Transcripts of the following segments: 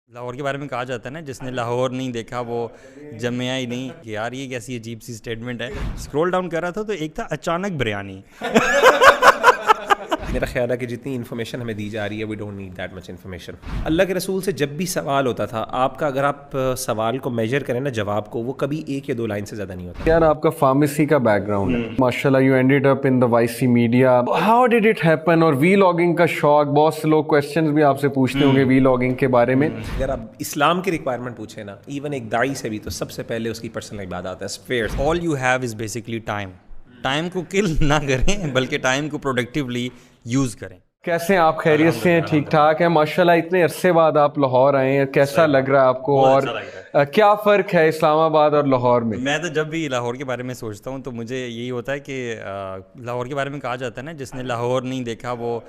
لاہور کے بارے میں کہا جاتا ہے نا، جس نے لاہور نہیں دیکھا وہ جمیا ہی نہیں، کہ یار یہ کیسی عجیب سی اسٹیٹمنٹ ہے. اسکرول ڈاؤن کر رہا تھا تو ایک تھا اچانک بریانی. میرا خیال ہے کہ جتنی انفارمیشن ہمیں دی جا رہی ہے we don't need that much information. اللہ کے رسول سے جب بھی سوال ہوتا تھا آپ کا، اگر آپ سوال کو میجر کریں نا جواب کو، وہ کبھی ایک یا دو لائن سے زیادہ نہیں ہوتا. یار آپ کا فارمیسی کا بیک گراؤنڈ ہے ماشاء اللہ، you ended up in the Y C media. How did it happen? اور وی لاگنگ کا شوق، بہت سے لوگ کویسچنز بھی آپ سے پوچھتے ہوں گے وی لاگنگ کے بارے میں. اگر آپ اسلام کی ریکوائرمنٹ پوچھیں نا، ایون ایک داعی سے بھی، تو سب سے پہلے اس کی پرسنل عبادات ہے. Spare all you have is basically time. Time کو کل نہ کریں بلکہ ٹائم کو پروڈکٹیولی یوز کریں. کیسے ہیں آپ؟ خیریت سے ہیں؟ ٹھیک ٹھاک ہیں ماشاء اللہ. اتنے عرصے بعد آپ لاہور آئے ہیں، کیسا لگ رہا ہے آپ کو؟ اور کیا فرق ہے اسلام آباد اور لاہور میں؟ میں تو جب بھی لاہور کے بارے میں سوچتا ہوں تو مجھے یہی ہوتا ہے کہ لاہور کے بارے میں کہا جاتا ہے نا، جس نے لاہور نہیں دیکھا وہ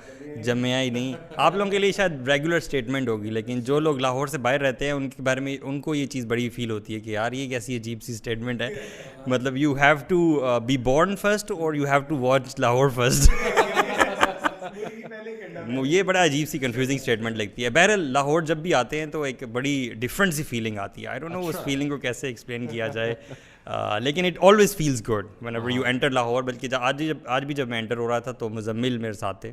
جمیا ہی نہیں. آپ لوگوں کے لیے شاید ریگولر اسٹیٹمنٹ ہوگی، لیکن جو لوگ لاہور سے باہر رہتے ہیں ان کے بارے میں ان کو یہ چیز بڑی فیل ہوتی ہے کہ یار یہ کیسی عجیب سی اسٹیٹمنٹ ہے. مطلب you have to be born first اور you have to watch Lahore first. یہ بڑا عجیب سی کنفیوزنگ اسٹیٹمنٹ لگتی ہے. بہرحال لاہور جب بھی آتے ہیں تو ایک بڑی ڈفرینٹ سی فیلنگ آتی ہے. I don't know us feeling کو کیسے ایکسپلین کیا جائے، لیکن it always feels good when ever you enter Lahore. بلکہ آج بھی جب میں انٹر ہو رہا تھا تو مزمل میرے ساتھ تھے،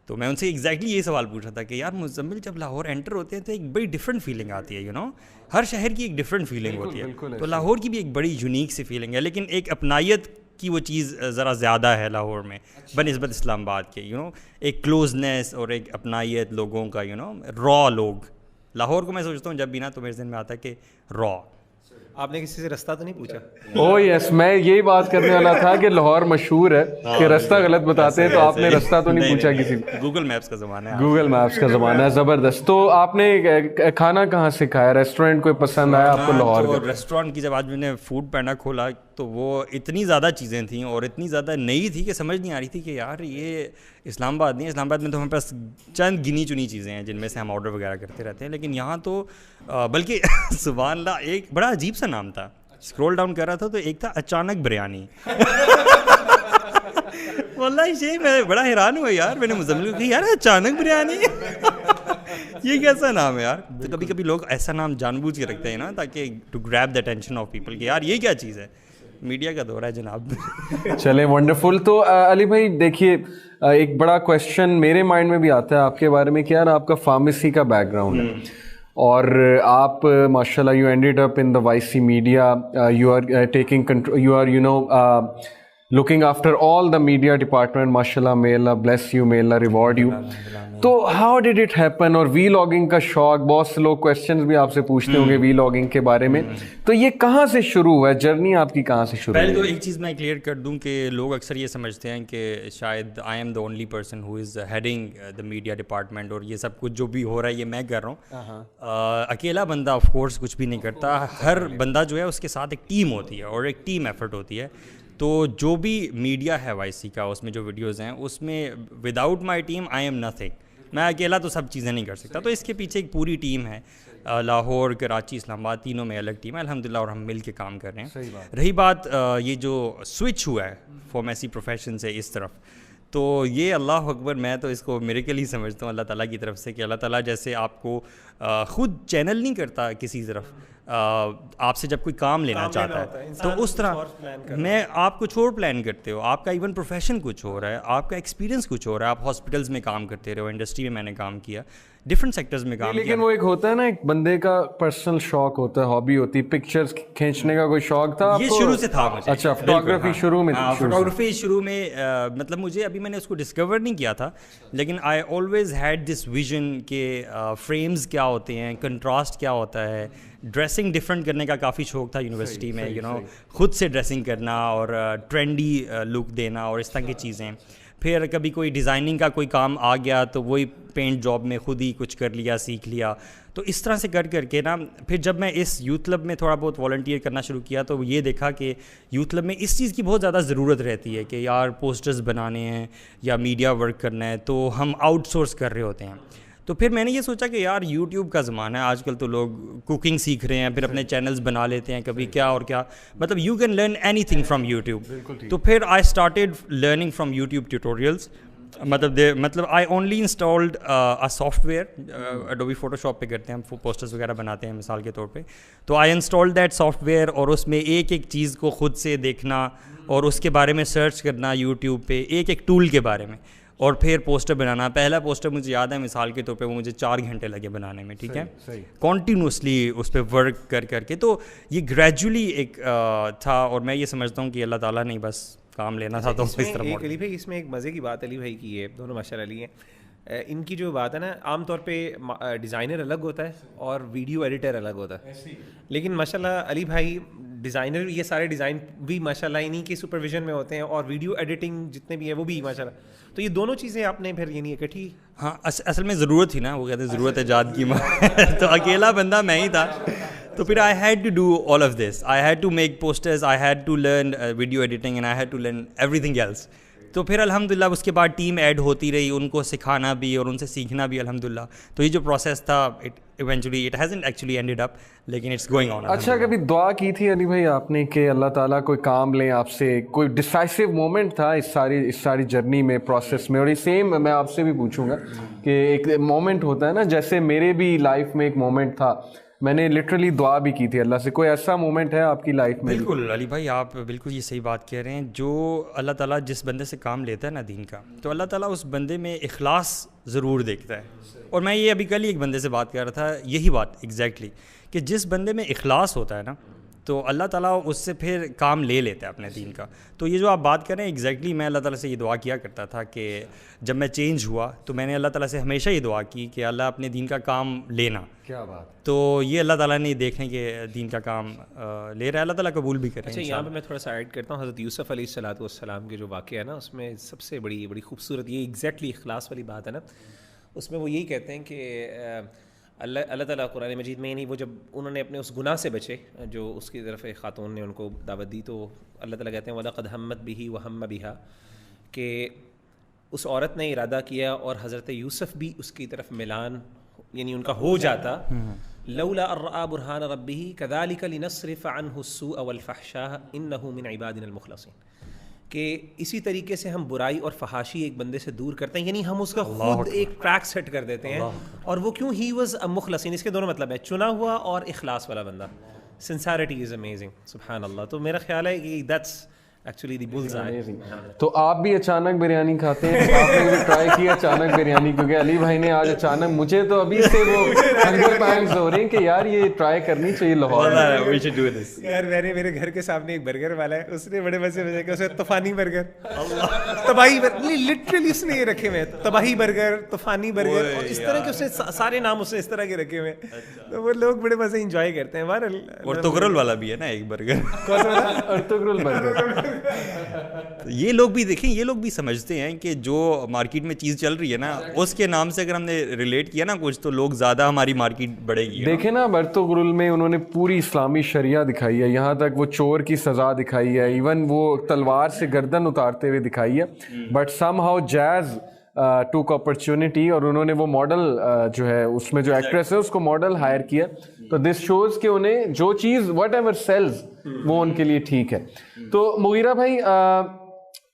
تو میں ان سے ایگزیکٹلی یہی سوال پوچھ رہا تھا کہ یار مزمل جب لاہور انٹر ہوتے ہیں تو ایک بڑی ڈفرینٹ فیلنگ آتی ہے. یو نو ہر شہر کی ایک ڈفرینٹ فیلنگ ہوتی ہے، تو لاہور کی بھی ایک بڑی یونیک سی فیلنگ ہے. لیکن ایک اپنائیت کی وہ چیز ذرا زیادہ ہے لاہور میں بنسبت اسلام آباد کے. یو نو ایک کلوزنس اور ایک اپنائیت لوگوں کا. یو نو را لوگ. لاہور کو میں سوچتا ہوں جب بھی نا تو میرے ذہن میں آتا ہے کہ را. آپ نے کسی سے رستہ تو نہیں پوچھا؟ او یس، میں یہی بات کرنے والا تھا کہ لاہور مشہور ہے کہ رستہ غلط بتاتے ہیں، تو آپ نے رستہ تو نہیں پوچھا کسی سے؟ گوگل میپس کا زمانہ ہے. گوگل میپس کا زمانہ ہے. زبردست. تو آپ نے کھانا کہاں سے کھایا؟ ریسٹورینٹ کوئی پسند آیا آپ کو لاہور کا؟ ریسٹورینٹ کی جب آج میں نے فوڈ پینڈا کھولا تو وہ اتنی زیادہ چیزیں تھیں اور اتنی زیادہ نئی تھی کہ سمجھ نہیں آ رہی تھی کہ یار یہ اسلام آباد نہیں ہے. اسلام آباد میں تو ہمارے پاس چند گنی چنی چیزیں ہیں جن میں سے ہم آرڈر وغیرہ کرتے رہتے ہیں، لیکن یہاں تو بلکہ سبحان اللہ ایک بڑا عجیب سا نام تھا. اسکرول ڈاؤن کر رہا تھا تو ایک تھا اچانک بریانی. واللہ یہ میں بڑا حیران ہوا یار. میں نے مزمل کو کہا یار اچانک بریانی یہ کیسا نام ہے یار. تو کبھی کبھی لوگ ایسا نام جان بوجھ کے رکھتے ہیں نا تاکہ to grab the attention of people کہ یار یہ کیا چیز ہے. میڈیا کا دور ہے جناب. چلیں ونڈرفل. تو علی بھائی دیکھیے، ایک بڑا کویسچن میرے مائنڈ میں بھی آتا ہے آپ کے بارے میں کہ یار آپ کا فارمیسی کا بیک گراؤنڈ ہے اور آپ ماشاء اللہ you ended up in the Y C media. You are taking control, you are looking after all the media department. mashallah, may Allah bless you, may Allah reward you. تو how did it happen؟ اور we logging کا شوق، بہت سے لوگ questions بھی آپ سے پوچھتے ہوں گے وی لاگنگ کے بارے میں، تو یہ کہاں سے شروع ہوا ہے؟ جرنی آپ کی کہاں سے شروع ہوئی؟ پہلے تو ایک چیز میں کلیئر کر دوں کہ لوگ اکثر یہ سمجھتے ہیں کہ شاید I am the only person who is heading the media department اور یہ سب کچھ جو بھی ہو رہا ہے یہ میں کر رہا ہوں. اکیلا بندہ آف کورس کچھ بھی نہیں کرتا. ہر بندہ جو ہے اس کے ساتھ ایک ٹیم ہوتی ہے اور ایک ٹیم ایفرٹ ہوتی ہے. تو جو بھی میڈیا ہے وائی سی کا، اس میں جو ویڈیوز ہیں اس میں without my team I am nothing. میں اکیلا تو سب چیزیں نہیں کر سکتا، تو اس کے پیچھے ایک پوری ٹیم ہے. لاہور، کراچی، اسلام آباد تینوں میں الگ ٹیم ہے الحمدللہ اور ہم مل کے کام کر رہے ہیں. رہی بات یہ جو سوئچ ہوا ہے فارمیسی پروفیشن سے اس طرف، تو یہ اللہ اکبر، میں تو اس کو میریکل ہی سمجھتا ہوں اللہ تعالیٰ کی طرف سے کہ اللہ تعالیٰ جیسے آپ کو خود چینل نہیں کرتا کسی طرف، آپ سے جب کوئی کام لینا چاہتا ہے تو اس طرح میں آپ کچھ اور پلان کرتے ہو. آپ کا ایون پروفیشن کچھ ہو رہا ہے، آپ کا ایکسپیرینس کچھ ہو رہا ہے. آپ ہاسپٹلس میں کام کرتے رہے ہو، انڈسٹری میں نے کام کیا، ڈفرینٹ سیکٹرز میں کام کیا. لیکن وہ ایک ہوتا ہے نا، ایک بندے کا پرسنل شوق ہوتا ہے، ہابی ہوتی ہے. پکچرز کھینچنے کا کوئی شوق تھا؟ یہ شروع سے تھا مجھے. اچھا، فوٹوگرافی شروع میں؟ فوٹوگرافی شروع میں مطلب مجھے ابھی میں نے اس کو ڈسکور نہیں کیا تھا، لیکن I always had this vision کہ فریمز کیا ہوتے ہیں، کنٹراسٹ کیا ہوتا ہے. ڈریسنگ ڈفرینٹ کرنے کا کافی شوق تھا یونیورسٹی میں. یو نو خود سے ڈریسنگ کرنا اور ٹرینڈی لک دینا اور اس طرح کی چیزیں. پھر کبھی کوئی ڈیزائننگ کا کوئی کام آ گیا تو وہی پینٹ جاب میں خود ہی کچھ کر لیا، سیکھ لیا. تو اس طرح سے کر کے نا پھر جب میں اس یوتھ کلب میں تھوڑا بہت والنٹیئر کرنا شروع کیا تو یہ دیکھا کہ یوتھ کلب میں اس چیز کی بہت زیادہ ضرورت رہتی ہے کہ یار پوسٹرز بنانے ہیں یا میڈیا ورک کرنا ہے تو ہم آؤٹ سورس کر رہے ہوتے ہیں. تو پھر میں نے یہ سوچا کہ یار یوٹیوب کا زمانہ ہے آج کل، تو لوگ کوکنگ سیکھ رہے ہیں، پھر اپنے چینلز بنا لیتے ہیں، کبھی کیا اور کیا، مطلب you can learn anything from YouTube. تو پھر I started learning from YouTube tutorials. مطلب I only installed a software Adobe Photoshop پہ کرتے ہیں ہم پوسٹرز وغیرہ بناتے ہیں مثال کے طور پہ, تو آئی انسٹال دیٹ سافٹ ویئر, اور اس میں ایک ایک چیز کو خود سے دیکھنا اور اس کے بارے میں سرچ کرنا یوٹیوب پہ ایک ایک ٹول کے بارے میں, اور پھر پوسٹر بنانا. پہلا پوسٹر مجھے یاد ہے مثال کے طور پہ وہ مجھے 4 گھنٹے لگے بنانے میں, ٹھیک ہے, کنٹینیوسلی اس پہ ورک کر کے. تو یہ گریجولی ایک تھا, اور میں یہ سمجھتا ہوں کہ اللہ تعالیٰ نے بس کام لینا تھا. تو اس طرح علی بھائی اس میں ایک مزے کی بات علی بھائی کی ہے, دونوں ماشاء اللہ علی ہیں, ان کی جو بات ہے نا, عام طور پہ ڈیزائنر الگ ہوتا ہے اور ویڈیو ایڈیٹر الگ ہوتا ہے, لیکن ماشاء اللہ علی بھائی ڈیزائنر, یہ سارے ڈیزائن بھی ماشاء اللہ انہیں کی سپرویژن میں ہوتے ہیں, اور ویڈیو ایڈیٹنگ جتنے بھی ہیں وہ بھی ماشاء اللہ. تو یہ دونوں چیزیں آپ نے پھر یعنی اکٹھی. ہاں اصل میں ضرورت تھی نا, وہ کہتے ہیں ضرورت ایجاد کی ماں, تو اکیلا بندہ میں ہی تھا. تو پھر I had to do all of this, I had to make posters, I had to learn video editing, and I had to learn everything else. تو پھر الحمدللہ اس کے بعد ٹیم ایڈ ہوتی رہی, ان کو سکھانا بھی اور ان سے سیکھنا بھی الحمدللہ. تو یہ جو پروسیس تھا eventually it hasn't actually ended اپ, لیکن اٹس گوئنگ آن. اچھا, کبھی دعا کی تھی علی بھائی آپ نے کہ اللہ تعالیٰ کوئی کام لیں آپ سے, کوئی ڈیسائسو مومنٹ تھا اس ساری جرنی میں, پروسیس میں؟ اور یہ سیم میں آپ سے بھی پوچھوں گا کہ ایک مومنٹ ہوتا ہے نا, جیسے میرے بھی لائف میں ایک مومنٹ تھا, میں نے لٹرلی دعا بھی کی تھی اللہ سے. کوئی ایسا مومنٹ ہے آپ کی لائف میں؟ بالکل علی بھائی, آپ بالکل یہ صحیح بات کہہ رہے ہیں. جو اللہ تعالیٰ جس بندے سے کام لیتا ہے نا دین کا, تو اللہ تعالیٰ اس بندے میں اخلاص ضرور دیکھتا ہے. اور میں یہ ابھی کل ہی ایک بندے سے بات کر رہا تھا, یہی بات ایگزیکٹلی, کہ جس بندے میں اخلاص ہوتا ہے نا, تو اللہ تعالیٰ اس سے پھر کام لے لیتا ہے اپنے دین کا. تو یہ جو آپ بات کر رہے ہیں ایگزیکٹلی, میں اللہ تعالیٰ سے یہ دعا کیا کرتا تھا کہ جب میں چینج ہوا تو میں نے اللہ تعالیٰ سے ہمیشہ یہ دعا کی کہ اللہ اپنے دین کا کام لینا. کیا بات. تو یہ اللہ تعالیٰ نے دیکھیں کہ دین کا کام لے رہا ہے, اللہ تعالیٰ قبول بھی کرے. اچھا, یہاں پہ میں تھوڑا سا ایڈ کرتا ہوں, حضرت یوسف علیہ الصلوۃ والسلام کے جو واقعہ ہے نا, اس میں سب سے بڑی خوبصورت یہ ایگزیکٹلی اخلاص والی بات ہے نا. اس میں وہ یہی کہتے ہیں کہ اللہ تعالیٰ قرآن مجید میں, یعنی وہ جب انہوں نے اپنے اس گناہ سے بچے جو اس کی طرف ایک خاتون نے ان کو دعوت دی, تو اللہ تعالیٰ کہتے ہیں وَلَقَدْ هَمَّتْ بِهِ وَهَمَّ بِهَا, کہ اس عورت نے ارادہ کیا اور حضرت یوسف بھی اس کی طرف ملان یعنی ان کا ہو جاتا, لولا ان رأى برهان ربه كذلك لنصرف عنه السوء والفحشاء انه من عبادنا المخلصين, کہ اسی طریقے سے ہم برائی اور فحاشی ایک بندے سے دور کرتے ہیں, یعنی ہم اس کا خود ایک ٹریک سیٹ کر دیتے ہیں. اور وہ کیوں, ہی واز اے مخلص, اس کے دونوں مطلب ہے, چنا ہوا اور اخلاص والا بندہ. سنسیرٹی از امیزنگ, سبحان اللہ. تو میرا خیال ہے کہ دیٹس ایکچولی دی بلز آئی. تو آپ بھی اچانک بریانی کھاتے ہیں؟ آپ نے بھی ٹرائی کیا اچانک بریانی؟ کیونکہ علی بھائی نے آج اچانک, مجھے تو ابھی سے وہ ہنگر پینگز ہو رہے ہیں کہ یار یہ ٹرائی کرنی چاہیے لاہور میں. یار میرے گھر کے سامنے ایک برگر والا ہے, اس نے بڑے مزے میں اس میں طوفانی برگر, تباہی لٹرلی اس نے یہ رکھے ہوئے ہیں, تباہی برگر, طوفانی برگر, اور اس طرح کے اس نے سارے نام اس نے اس طرح کے رکھے ہوئے ہیں. تو وہ لوگ بڑے مزے انجوائے کرتے ہیں. اور تغرل والا بھی ہے نا ایک برگر, ارطغرل برگر. یہ لوگ بھی دیکھیں, یہ لوگ بھی سمجھتے ہیں کہ جو مارکیٹ میں چیز چل رہی ہے نا, اس کے نام سے اگر ہم نے ریلیٹ کیا نا کچھ, تو لوگ زیادہ ہماری مارکیٹ بڑھے گی. دیکھیں نا, ارطغرل میں انہوں نے پوری اسلامی شریعہ دکھائی ہے, یہاں تک وہ چور کی سزا دکھائی ہے, ایون وہ تلوار سے گردن اتارتے ہوئے دکھائی ہے. بٹ سم ہاؤ جیز ٹوک اپرچونٹی, اور انہوں نے وہ ماڈل جو ہے اس میں جو ایکٹریس ہے اس کو ماڈل ہائر کیا. تو دس شوز کہ انہیں جو چیز وٹ ایور سیلز وہ ان کے لیے ٹھیک ہے. تو مغیرہ بھائی,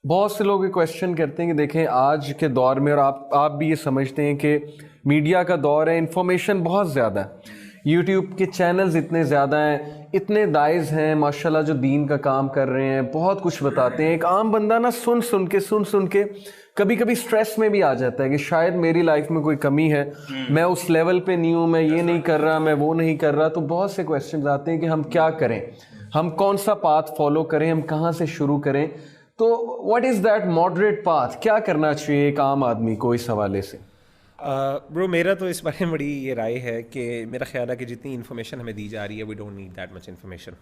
بہت سے لوگ یہ کویشچن کرتے ہیں کہ دیکھیں آج کے دور میں, اور آپ بھی یہ سمجھتے ہیں کہ میڈیا کا دور ہے, انفارمیشن بہت زیادہ ہے, یوٹیوب کے چینلز اتنے زیادہ ہیں, اتنے دائز ہیں ماشاءاللہ جو دین کا کام کر رہے ہیں, بہت کچھ بتاتے ہیں. ایک عام بندہ نا سن کے کبھی کبھی سٹریس میں بھی آ جاتا ہے کہ شاید میری لائف میں کوئی کمی ہے, میں اس لیول پہ نہیں ہوں, میں یہ نہیں کر رہا, میں وہ نہیں کر رہا. تو بہت سے کویشچنز آتے ہیں کہ ہم کیا کریں, ہم کون سا پاتھ فالو کریں, ہم کہاں سے شروع کریں. تو what is that moderate path, کیا کرنا چاہیے ایک عام آدمی کو اس حوالے سے؟ برو میرا تو اس بارے میں بڑی یہ رائے ہے کہ میرا خیال ہے کہ جتنی انفارمیشن ہمیں دی جا رہی ہے, we don't need that much information.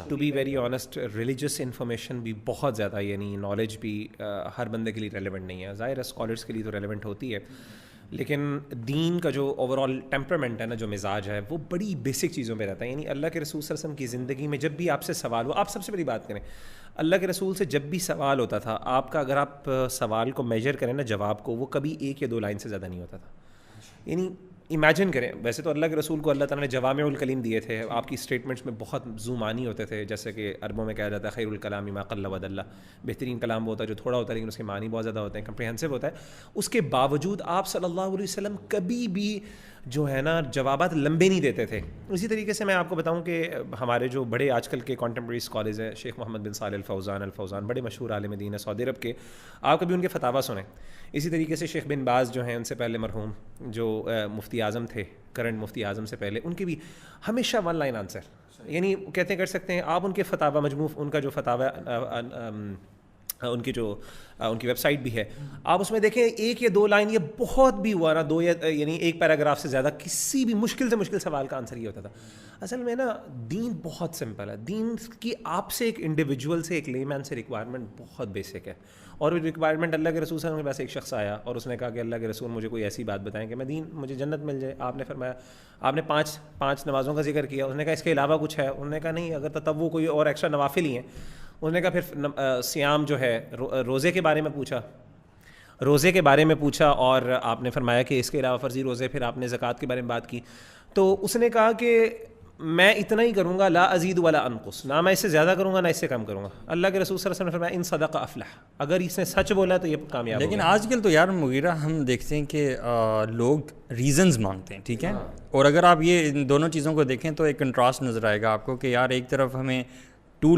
To be very honest, religious information بھی بہت زیادہ, یعنی نالج بھی ہر بندے کے لیے ریلیونٹ نہیں ہے. ظاہر ہے اسکالرس کے لیے تو ریلیونٹ ہوتی ہے, لیکن دین کا جو اوور آل ٹیمپرمنٹ ہے نا, جو مزاج ہے, وہ بڑی بیسک چیزوں پہ رہتا ہے. یعنی اللہ کے رسول صلی اللہ علیہ وسلم کی زندگی میں جب بھی آپ سے سوال ہو, آپ سب سے بڑی بات کریں, اللہ کے رسول سے جب بھی سوال ہوتا تھا آپ کا, اگر آپ سوال کو میجر کریں نا جواب کو, وہ کبھی 1 یا 2 لائن سے زیادہ نہیں ہوتا تھا. یعنی امیجن کریں, ویسے تو اللہ کے رسول کو اللہ تعالیٰ نے جوامع الکلیم دیے تھے, آپ کی اسٹیٹمنٹس میں بہت زو معنی ہوتے تھے, جیسے کہ عربوں میں کہا جاتا ہے خیر الکلام ما قل ودل, بہترین کلام وہ ہوتا ہے جو تھوڑا ہوتا ہے لیکن اس کے معنی بہت زیادہ ہوتے ہیں, کمپریہنسو ہوتا ہے. اس کے باوجود آپ صلی اللہ علیہ وسلم کبھی بھی جو ہے نا جوابات لمبے نہیں دیتے تھے. اسی طریقے سے میں آپ کو بتاؤں کہ ہمارے جو بڑے آج کل کے کانٹمپریری اسکالرز ہیں, شیخ محمد بن صالح الفوزان بڑے مشہور عالم دین ہے سعودی عرب کے, آپ کبھی ان کے فتاویٰ سنیں. اسی طریقے سے شیخ بن باز جو ہیں, ان سے پہلے مرحوم جو مفتی اعظم تھے, کرنٹ مفتی اعظم سے پہلے, ان کے بھی ہمیشہ ون لائن آنسر, یعنی کہتے کر سکتے ہیں آپ ان کے فتاویٰ مجموع, ان کا جو فتاویٰ ان کی ویب سائٹ بھی ہے, آپ اس میں دیکھیں ایک یا دو لائن, یہ بہت بھی ہوا نا, دو یا یعنی ایک پیراگراف سے زیادہ کسی بھی مشکل سے مشکل سوال کا آنسر یہ ہوتا تھا. اصل میں نا دین بہت سمپل ہے, دین کی آپ سے ایک انڈیویجول سے, ایک لے مین سے ریکوائرمنٹ بہت بیسک ہے. اور وہ ریکوائرمنٹ اللہ کے رسول صلی اللہ علیہ وسلم کے پاس ایک شخص آیا اور اس نے کہا کہ اللہ کے رسول مجھے کوئی ایسی بات بتائیں کہ میں دین مجھے جنت مل جائے. آپ نے فرمایا, آپ نے پانچ نمازوں کا ذکر کیا, اس نے کہا اس کے علاوہ کچھ ہے, انہوں نے کہا نہیں, اگر تب وہ کوئی اور ایکسٹرا نوافل ہی ہیں. انہوں نے کہا پھر سیام جو ہے, روزے کے بارے میں پوچھا, اور آپ نے فرمایا کہ اس کے علاوہ فرضی روزے, پھر آپ نے زکوٰۃ کے بارے میں بات کی. تو اس نے کہا کہ میں اتنا ہی کروں گا, لا ازید ولا انقص, نہ میں اس سے زیادہ کروں گا نہ اس سے کم کروں گا. اللہ کے رسول صلی اللہ علیہ وسلم نے فرمایا ان صدق افلح, اگر اس نے سچ بولا تو یہ کامیاب. لیکن آج کل تو یار مغیرہ ہم دیکھتے ہیں کہ لوگ ریزنز مانگتے ہیں, ٹھیک ہے, اور اگر آپ یہ ان دونوں چیزوں کو دیکھیں تو ایک کنٹراسٹ نظر آئے گا آپ کو کہ یار ایک طرف ہمیں 1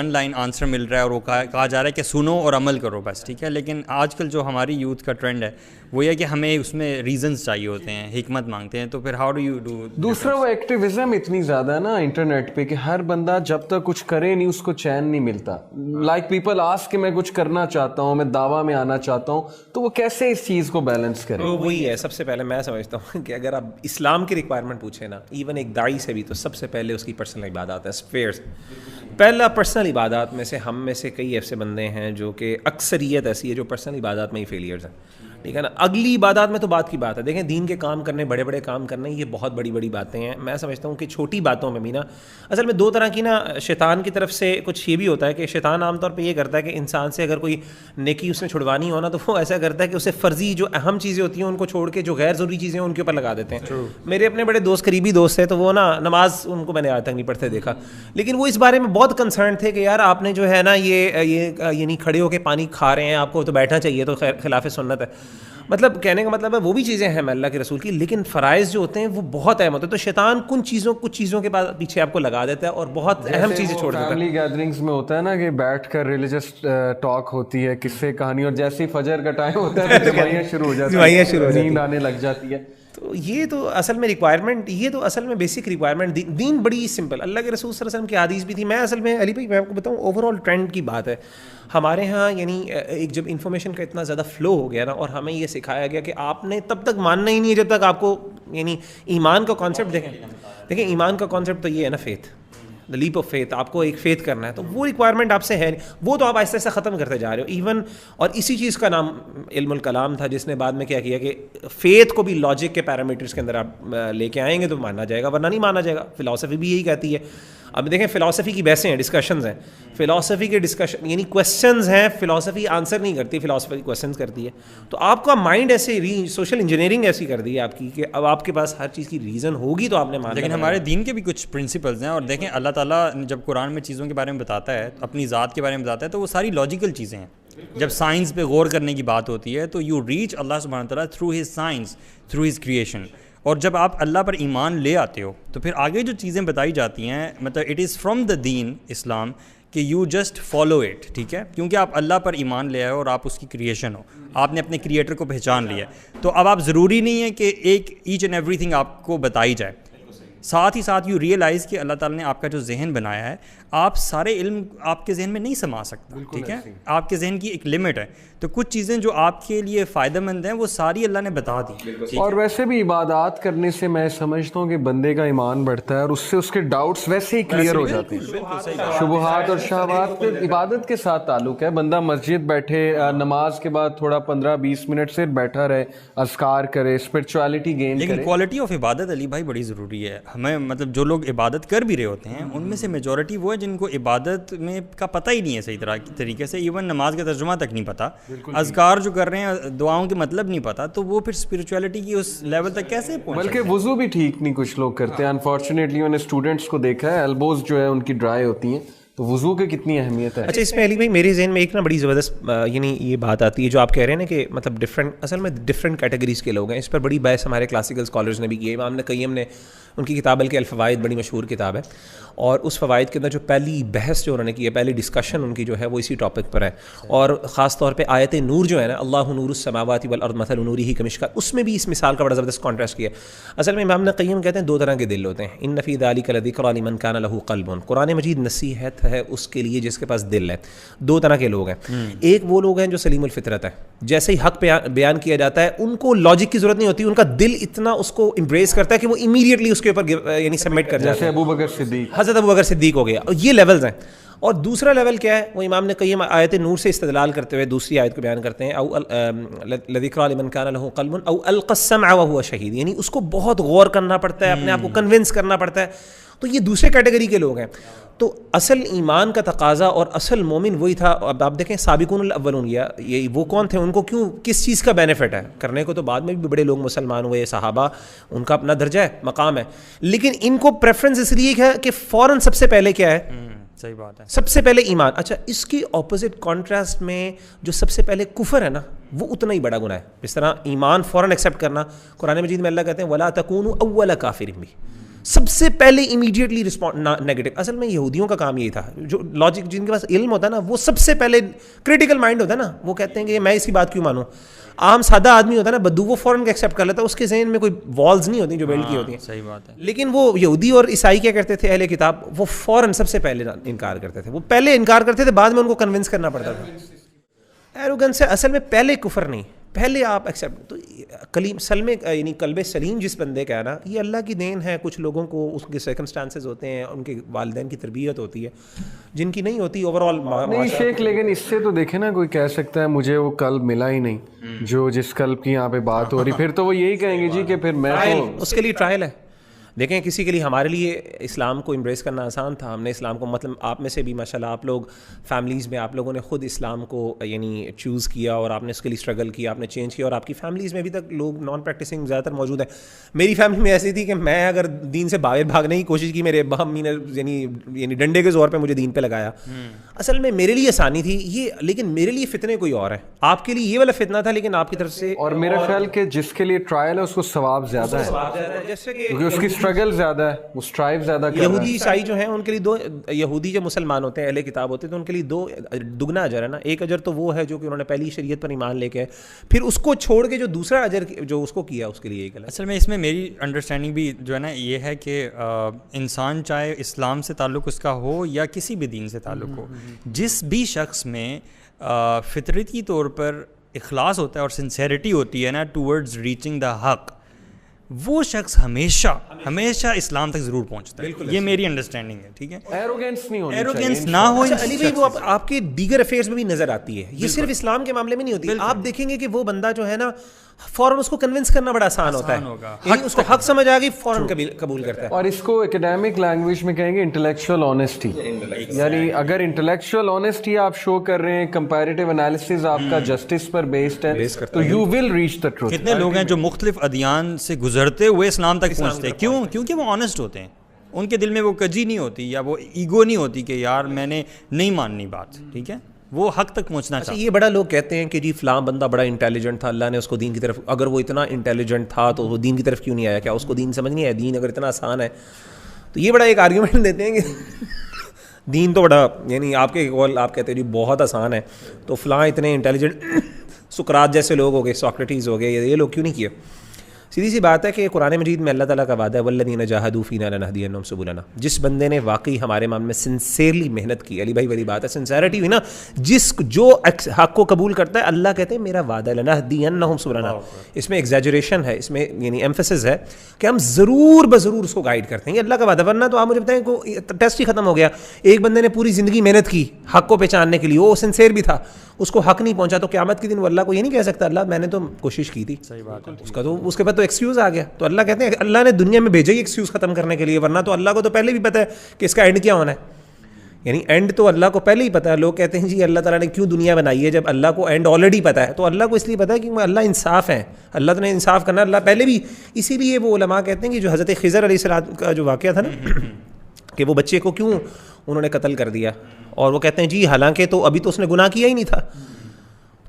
لائن آنسر مل رہا ہے اور وہ کہا جا رہا ہے کہ سنو اور عمل کرو بس, ٹھیک ہے. لیکن آج کل جو ہماری یوتھ کا ٹرینڈ ہے وہ یہ کہ ہمیں اس میں ریزنز چاہیے ہوتے ہیں, حکمت مانگتے ہیں. تو پھر ہاؤ ڈو یو ڈو. دوسرا وہ ایکٹیویزم اتنی زیادہ ہے نا انٹرنیٹ پہ کہ ہر بندہ جب تک کچھ کرے نہیں اس کو چین نہیں ملتا. لائک پیپل آسک کہ میں کچھ کرنا چاہتا ہوں, میں دعویٰ میں آنا چاہتا ہوں, تو وہ کیسے اس چیز کو بیلنس کریں؟ وہی ہے, سب سے پہلے میں سمجھتا ہوں کہ اگر آپ اسلام کی ریکوائرمنٹ پوچھیں نا, ایون ایک داعی سے بھی, تو سب سے پہلے اس کی پرسنل عبادات ہے, اسپیئرس. پہلا پرسنل عبادات میں سے ہم میں سے کئی ایسے بندے ہیں جو کہ اکثریت ایسی ہے جو پرسنل عبادات میں ہی فیلیئرز ہیں, ٹھیک ہے نا. اگلی عبادات میں تو بات کی بات ہے, دیکھیں دین کے کام کرنے, بڑے بڑے کام کرنے, یہ بہت بڑی بڑی باتیں ہیں. میں سمجھتا ہوں کہ چھوٹی باتوں میں بھی نا, اصل میں دو طرح کی نا شیطان کی طرف سے کچھ یہ بھی ہوتا ہے کہ شیطان عام طور پہ یہ کرتا ہے کہ انسان سے اگر کوئی نیکی اس نے چھڑوانی ہو نا, تو وہ ایسا کرتا ہے کہ اسے فرضی جو اہم چیزیں ہوتی ہیں ان کو چھوڑ کے جو غیر ضروری چیزیں ہیں ان کے اوپر لگا دیتے ہیں. میرے اپنے بڑے دوست, قریبی دوست ہیں, تو وہ نا نماز ان کو میں نے آج تک نہیں پڑھتے دیکھا, لیکن وہ اس بارے میں بہت کنسرن تھے کہ یار آپ نے جو ہے نا یہ یعنی کھڑے ہو کے پانی کھا رہے ہیں, آپ کو تو بیٹھنا چاہیے, تو خلاف سنت ہے. مطلب کہنے کا مطلب ہے وہ بھی چیزیں ہیں اللہ کے رسول کی, لیکن فرائض جو ہوتے ہیں وہ بہت اہم ہوتے ہیں. تو شیطان کچھ چیزوں کے بعد پیچھے آپ کو لگا دیتا ہے اور بہت اہم چیزیں چھوڑ دیتا ہے. فیملی گیدرنگز میں ہوتا ہے نا کہ بیٹھ کر ریلیجس ٹاک ہوتی ہے, قصے کہانی, اور جیسے ہی فجر کا ٹائم ہوتا ہے دوائیاں شروع ہو جاتی ہیں, نیند آنے لگ جاتی ہے. تو یہ تو اصل میں ریکوائرمنٹ, یہ تو اصل میں بیسک ریکوائرمنٹ. دین بڑی سمپل, اللہ کے رسول صلی اللہ علیہ وسلم کی حدیث بھی تھی. میں اصل میں علی بھائی میں آپ کو بتاؤں اوور آل ٹرینڈ کی بات ہے ہمارے ہاں, یعنی ایک جب انفارمیشن کا اتنا زیادہ فلو ہو گیا نا, اور ہمیں یہ سکھایا گیا کہ آپ نے تب تک ماننا ہی نہیں ہے جب تک آپ کو یعنی ایمان کا کانسیپٹ دیکھیں ایمان کا کانسیپٹ تو یہ ہے نا faith, the leap of faith, آپ کو ایک فیتھ کرنا ہے, تو وہ ریکوائرمنٹ آپ سے ہے نہیں, وہ تو آپ آہستہ آہستہ ختم کرتے جا رہے ہو ایون. اور اسی چیز کا نام علم الکلام تھا, جس نے بعد میں کیا کیا کہ فیتھ کو بھی لاجک کے پیرامیٹرز کے اندر آپ لے کے آئیں گے تو مانا جائے گا, ورنہ نہیں مانا جائے گا. فلاسفی بھی یہی کہتی ہے. اب دیکھیں فلاسفی کی بحثیں ہیں, ڈسکشنز ہیں, فلاسفی کے ڈسکشن یعنی کویسچنز ہیں, فلاسفی آنسر نہیں کرتی, فلاسفی کویسچنز کرتی ہے. تو آپ کا مائنڈ ایسے سوشل انجینئرنگ ایسی کر دی ہے آپ کی کہ اب آپ کے پاس ہر چیز کی ریزن ہوگی تو آپ نے مانا. لیکن ہمارے دین کے بھی کچھ پرنسپلز ہیں, اور دیکھیں اللہ تعالیٰ جب قرآن میں چیزوں کے بارے میں بتاتا ہے, اپنی ذات کے بارے میں بتاتا ہے, تو وہ ساری لاجیکل چیزیں ہیں. جب سائنس پہ غور کرنے کی بات ہوتی ہے تو یو ریچ اللہ سبحانہ وتعالیٰ through his science, through his creation. اور جب آپ اللہ پر ایمان لے آتے ہو تو پھر آگے جو چیزیں بتائی جاتی ہیں, مطلب اٹ از فرام دا دین اسلام کہ یو جسٹ فالو اٹ, ٹھیک ہے, کیونکہ آپ اللہ پر ایمان لے آئے اور آپ اس کی کریشن ہو, آپ نے اپنے کریٹر کو پہچان لیا. تو اب آپ ضروری نہیں ہے کہ ایچ اینڈ ایوری تھنگ آپ کو بتائی جائے. ساتھ ہی ساتھ یو ریئلائز کہ اللہ تعالیٰ نے آپ کا جو ذہن بنایا ہے, آپ سارے علم آپ کے ذہن میں نہیں سما سکتا, ٹھیک ہے, آپ کے ذہن کی ایک لمٹ ہے. تو کچھ چیزیں جو آپ کے لیے فائدہ مند ہیں وہ ساری اللہ نے بتا دی. اور ویسے بھی عبادات کرنے سے میں سمجھتا ہوں کہ بندے کا ایمان بڑھتا ہے, اور اس سے اس کے ڈاؤٹس ویسے ہی کلیئر ہو جاتے ہیں. شبہات اور شہوات پہ عبادت کے ساتھ تعلق ہے. بندہ مسجد بیٹھے, نماز کے بعد تھوڑا 15-20 منٹ سے بیٹھا رہے, اذکار کرے, اسپرچویلٹی گین کرے. لیکن کوالٹی آف عبادت علی بھائی بڑی ضروری ہے. ہمیں مطلب جو لوگ عبادت کر بھی رہے ہوتے ہیں ان میں سے میجورٹی وہ ہیں جن کو عبادت میں کا پتہ ہی نہیں ہے صحیح طریقے سے, ایون نماز کا ترجمہ تک نہیں پتہ, اذکار جو کر رہے ہیں دعاؤں کے مطلب نہیں پتہ, تو وہ پھر اسپریچولیٹی کی اس لیول تک کیسے پہنچ؟ بلکہ وضو بھی ٹھیک نہیں کچھ لوگ کرتے ہیں. انفارچونیٹلی میں نے اسٹوڈنٹس کو دیکھا ہے ایلبوز جو ہے ان کی ڈرائی ہوتی ہیں, تو وضو کی کتنی اہمیت ہے. اچھا اس میں علی بھائی میرے ذہن میں ایک نا بڑی زبردست یعنی یہ بات آتی ہے جو آپ کہہ رہے ہیں نا کہ مطلب اصل میں ڈفرینٹ کیٹیگریز کے لوگ ہیں. اس پر بڑی بحث ہمارے کلاسیکل اسکالرز نے بھی کی ہے. امام قیم نے ان کی کتاب بلکہ الفوائد بڑی مشہور کتاب ہے, اور اس فوائد کے اندر جو پہلی بحث جو انہوں نے کی ہے, پہلی ڈسکشن ان کی جو ہے وہ اسی ٹاپک پر ہے, اور خاص طور پہ آیت نور جو ہے نا, اللہ نور السماوات والارض مثل نورہ کمشکاۃ, اس میں بھی اس مثال کا بڑا زبردست کانٹراسٹ کیا ہے. اصل میں امام قیم کہتے ہیں دو طرح کے دل ہوتے ہیں, ان فی ذلک لذکری لمن کان لہ قلب. قرآن مجید نصیحت ہے اس کے لیے جس کے پاس دل ہے. دو طرح کے لوگ ہیں, ایک وہ لوگ ہیں جو سلیم الفطرت ہے, جیسے ہی حق بیان کیا جاتا ہے ان کو لاجک کی ضرورت نہیں ہوتی, ان کا دل اتنا اس کو امبریس کرتا ہے کہ وہ امیڈیٹلی اس کے اوپر یعنی سبمٹ کر جاتا ہے, جیسے ابو بکر صدیق, حضرت ابو بکر صدیق ہو گیا. یہ لیولز ہیں. اور دوسرا لیول کیا ہے, وہ امام نے قیم آیت نور سے استدلال کرتے ہوئے دوسری آیت کو بیان کرتے ہیں, او لذکری لمن کان لہ قلب او القی السمع وهو شہید, یعنی اس کو بہت غور کرنا پڑتا ہے, اپنے آپ کو کنونس کرنا پڑتا ہے. تو یہ دوسرے کیٹیگری کے لوگ ہیں. تو اصل ایمان کا تقاضا اور اصل مومن وہی تھا. اب آپ دیکھیں سابقون الاولون, یہ وہ کون تھے, ان کو کیوں کس چیز کا بینیفٹ ہے کرنے کو, تو بعد میں بھی بڑے لوگ مسلمان ہوئے, صحابہ, ان کا اپنا درجہ ہے, مقام ہے, لیکن ان کو پریفرنس اس لیے ہے کہ فوراً سب سے پہلے کیا ہے, صحیح بات ہے, سب سے پہلے ایمان. اچھا اس کی اپوزٹ کانٹراسٹ میں جو سب سے پہلے کفر ہے نا, وہ اتنا ہی بڑا گناہ ہے. جس طرح ایمان فوراً ایکسیپٹ کرنا, قرآن مجید میں اللہ کہتے ہیں ولا تکونوا اول کافر بھی, سب سے پہلے امیڈیٹلی رسپونڈ نیگیٹو. اصل میں یہودیوں کا کام یہی تھا, جو لاجک جن کے پاس علم ہوتا ہے نا, وہ سب سے پہلے کریٹیکل مائنڈ ہوتا ہے نا, وہ کہتے ہیں کہ میں اس کی بات کیوں مانوں. عام سادہ آدمی ہوتا ہے نا بدو, وہ فوراً ایکسیپٹ کر لیتا ہے, اس کے ذہن میں کوئی والز نہیں ہوتی جو بلڈ کی ہوتی ہیں. صحیح بات ہے. لیکن وہ یہودی اور عیسائی کیا کرتے تھے, اہل کتاب, وہ فوراً سب سے پہلے انکار کرتے تھے. وہ پہلے انکار کرتے تھے, بعد میں ان کو کنونس کرنا پڑتا تھا. ایروگنس سے اصل میں پہلے کفر نہیں, پہلے آپ ایکسیپٹ. تو کلیم سلم یعنی قلب سلیم جس بندے کا ہے نا, یہ اللہ کی دین ہے. کچھ لوگوں کو اس کے سرکمسٹانسز ہوتے ہیں, ان کے والدین کی تربیت ہوتی ہے, جن کی نہیں ہوتی. اوور آل نہیں شیخ, لیکن اس سے تو دیکھیں نا, کوئی کہہ سکتا ہے مجھے وہ قلب ملا ہی نہیں جو جس قلب کی یہاں پہ بات ہو رہی, پھر تو وہ یہی کہیں گے جی کہ پھر میں تو, اس کے لیے ٹرائل ہے. دیکھیں کسی کے لیے, ہمارے لیے اسلام کو امبریس کرنا آسان تھا. ہم نے اسلام کو, مطلب آپ میں سے بھی ماشاءاللہ آپ لوگ فیملیز میں, آپ لوگوں نے خود اسلام کو یعنی چوز کیا, اور آپ نے اس کے لیے اسٹرگل کیا, آپ نے چینج کیا, اور آپ کی فیملیز میں ابھی تک لوگ نان پریکٹسنگ زیادہ تر موجود ہیں. میری فیملی میں ایسی تھی کہ میں اگر دین سے باہر بھاگنے کی کوشش کی, میرے ابا امی نے یعنی ڈنڈے کے زور پہ مجھے دین پہ لگایا. اصل میں میرے لیے آسانی تھی یہ, لیکن میرے لیے فتنے کوئی اور ہے. آپ کے لیے یہ والا فتنہ تھا, لیکن آپ کی طرف سے, اور میرا خیال کہ جس کے لیے ٹرائل ہے اس کو ثواب زیادہ ہے, جیسے کہ کیونکہ اس کی اسٹرگل زیادہ ہے, وہ اسٹرائیو زیادہ کر رہا ہے. یہودی عیسائی جو ہیں ان کے لیے دو, یہودی جو مسلمان ہوتے ہیں, اہل کتاب ہوتے ہیں, تو ان کے لیے دو دگنا اجر ہے نا. ایک اجر تو وہ ہے جو کہ انہوں نے پہلی شریعت پر ایمان لے کے, پھر اس کو چھوڑ کے جو دوسرا اجر جو اس کو کیا, اس کے لیے ایک. اصل میں اس میں میری انڈرسٹینڈنگ بھی جو ہے نا یہ ہے کہ انسان چاہے اسلام سے تعلق اس کا ہو یا کسی بھی دین سے تعلق ہو, جس بھی شخص میں فطرتی طور پر اخلاص ہوتا ہے اور سنسیریٹی ہوتی ہے نا ٹورڈز ریچنگ دا حق, وہ شخص ہمیشہ اسلام تک ضرور پہنچتا ہے. یہ میری انڈرسٹینڈنگ ہے, ٹھیک ہے. ایروگینس نہیں ہونی چاہیے, ایروگینس نہ ہو. علی بھائی وہ آپ کے دیگر افیئرز میں بھی نظر آتی ہے, یہ صرف اسلام کے معاملے میں نہیں ہوتی. آپ دیکھیں گے کہ وہ بندہ جو ہے نا, فوراً اس کو کنونس کرنا بڑا آسان ہوتا ہے, اس کو حق سمجھ آ گئی, فوراً قبول کرتا ہے. اور اس کو اکیڈیمک لینگویج میں کہیں گے انٹلیکچوئل آنیسٹی. یعنی اگر انٹلیکچوئل آنیسٹی آپ شو کر رہے ہیں, کمپیریٹیو انالیسز آپ کا جسٹس پر بیسڈ ہے, تو you will reach the truth. کتنے لوگ ہیں جو مختلف ادیان سے گزرتے ہوئے اسلام تک پہنچتے ہیں, کیوں؟ کیونکہ وہ آنیسٹ ہوتے ہیں. ان کے دل میں وہ کجی نہیں ہوتی یا وہ ایگو نہیں ہوتی کہ یار میں نے نہیں ماننی بات, ٹھیک ہے. وہ حق تک پہنچنا چاہتا ہے. یہ بڑا لوگ کہتے ہیں کہ جی فلاں بندہ بڑا انٹیلیجنٹ تھا, اللہ نے اس کو دین کی طرف, اگر وہ اتنا انٹیلیجنٹ تھا تو وہ دین کی طرف کیوں نہیں آیا, کیا اس کو دین سمجھ نہیں آیا, دین اگر اتنا آسان ہے. تو یہ بڑا ایک آرگیومنٹ دیتے ہیں کہ دین تو بڑا, یعنی آپ کے قول آپ کہتے ہیں جی بہت آسان ہے, تو فلاں اتنے انٹیلیجنٹ سقراط جیسے لوگ ہو گئے, ساکریٹیز ہو گئے, یہ لوگ کیوں نہیں کیے. سیدھی سی بات ہے کہ قرآن مجید میں اللہ تعالیٰ کا وعدہ ہے والذین جاہدوا فینا لنہدینہم سبلنا. جس بندے نے واقعی ہمارے معاملے میں سنسیئرلی محنت کی, علی بھائی والی بات ہے, سنسیئرٹی ہوئی نا, جو حق کو قبول کرتا ہے, اللہ کہتے ہیں میرا وعدہ ہے لنہدینہم سبلنا. اس میں ایگزیجریشن ہے, اس میں یعنی ایمفسس ہے کہ ہم ضرور بضرور اس کو گائیڈ کرتے ہیں. یہ اللہ کا وعدہ, ورنہ تو آپ مجھے بتائیں کو ٹیسٹ ہی ختم ہو گیا. ایک بندے نے پوری زندگی محنت کی حق کو پہچاننے کے لیے, وہ سنسیئر بھی تھا, اس کو حق نہیں پہنچا, تو قیامت کے دن وہ اللہ کو یہ نہیں کہہ سکتا اللہ میں نے تو کوشش کی تھی. صحیح بات ہے. اس کا تو اس کے بعد تو ایکسکیوز آ گیا. تو اللہ کہتے ہیں اللہ نے دنیا میں بھیجا ہی ایکسکیوز ختم کرنے کے لیے, ورنہ تو اللہ کو تو پہلے بھی پتہ ہے کہ اس کا اینڈ کیا ہونا ہے. یعنی اینڈ تو اللہ کو پہلے ہی پتہ ہے. لوگ کہتے ہیں جی اللہ تعالیٰ نے کیوں دنیا بنائی ہے, جب اللہ کو اینڈ آلریڈی پتہ ہے. تو اللہ کو اس لیے پتہ ہے کہ اللہ انصاف ہے, اللہ تو نے انصاف کرنا, اللہ پہلے بھی. اسی لیے وہ علماء کہتے ہیں کہ جو حضرت خضر علیہ السلام کا جو واقعہ تھا نا کہ وہ بچے کو کیوں انہوں نے قتل کر دیا, اور وہ کہتے ہیں جی حالانکہ تو ابھی تو اس نے گناہ کیا ہی نہیں تھا.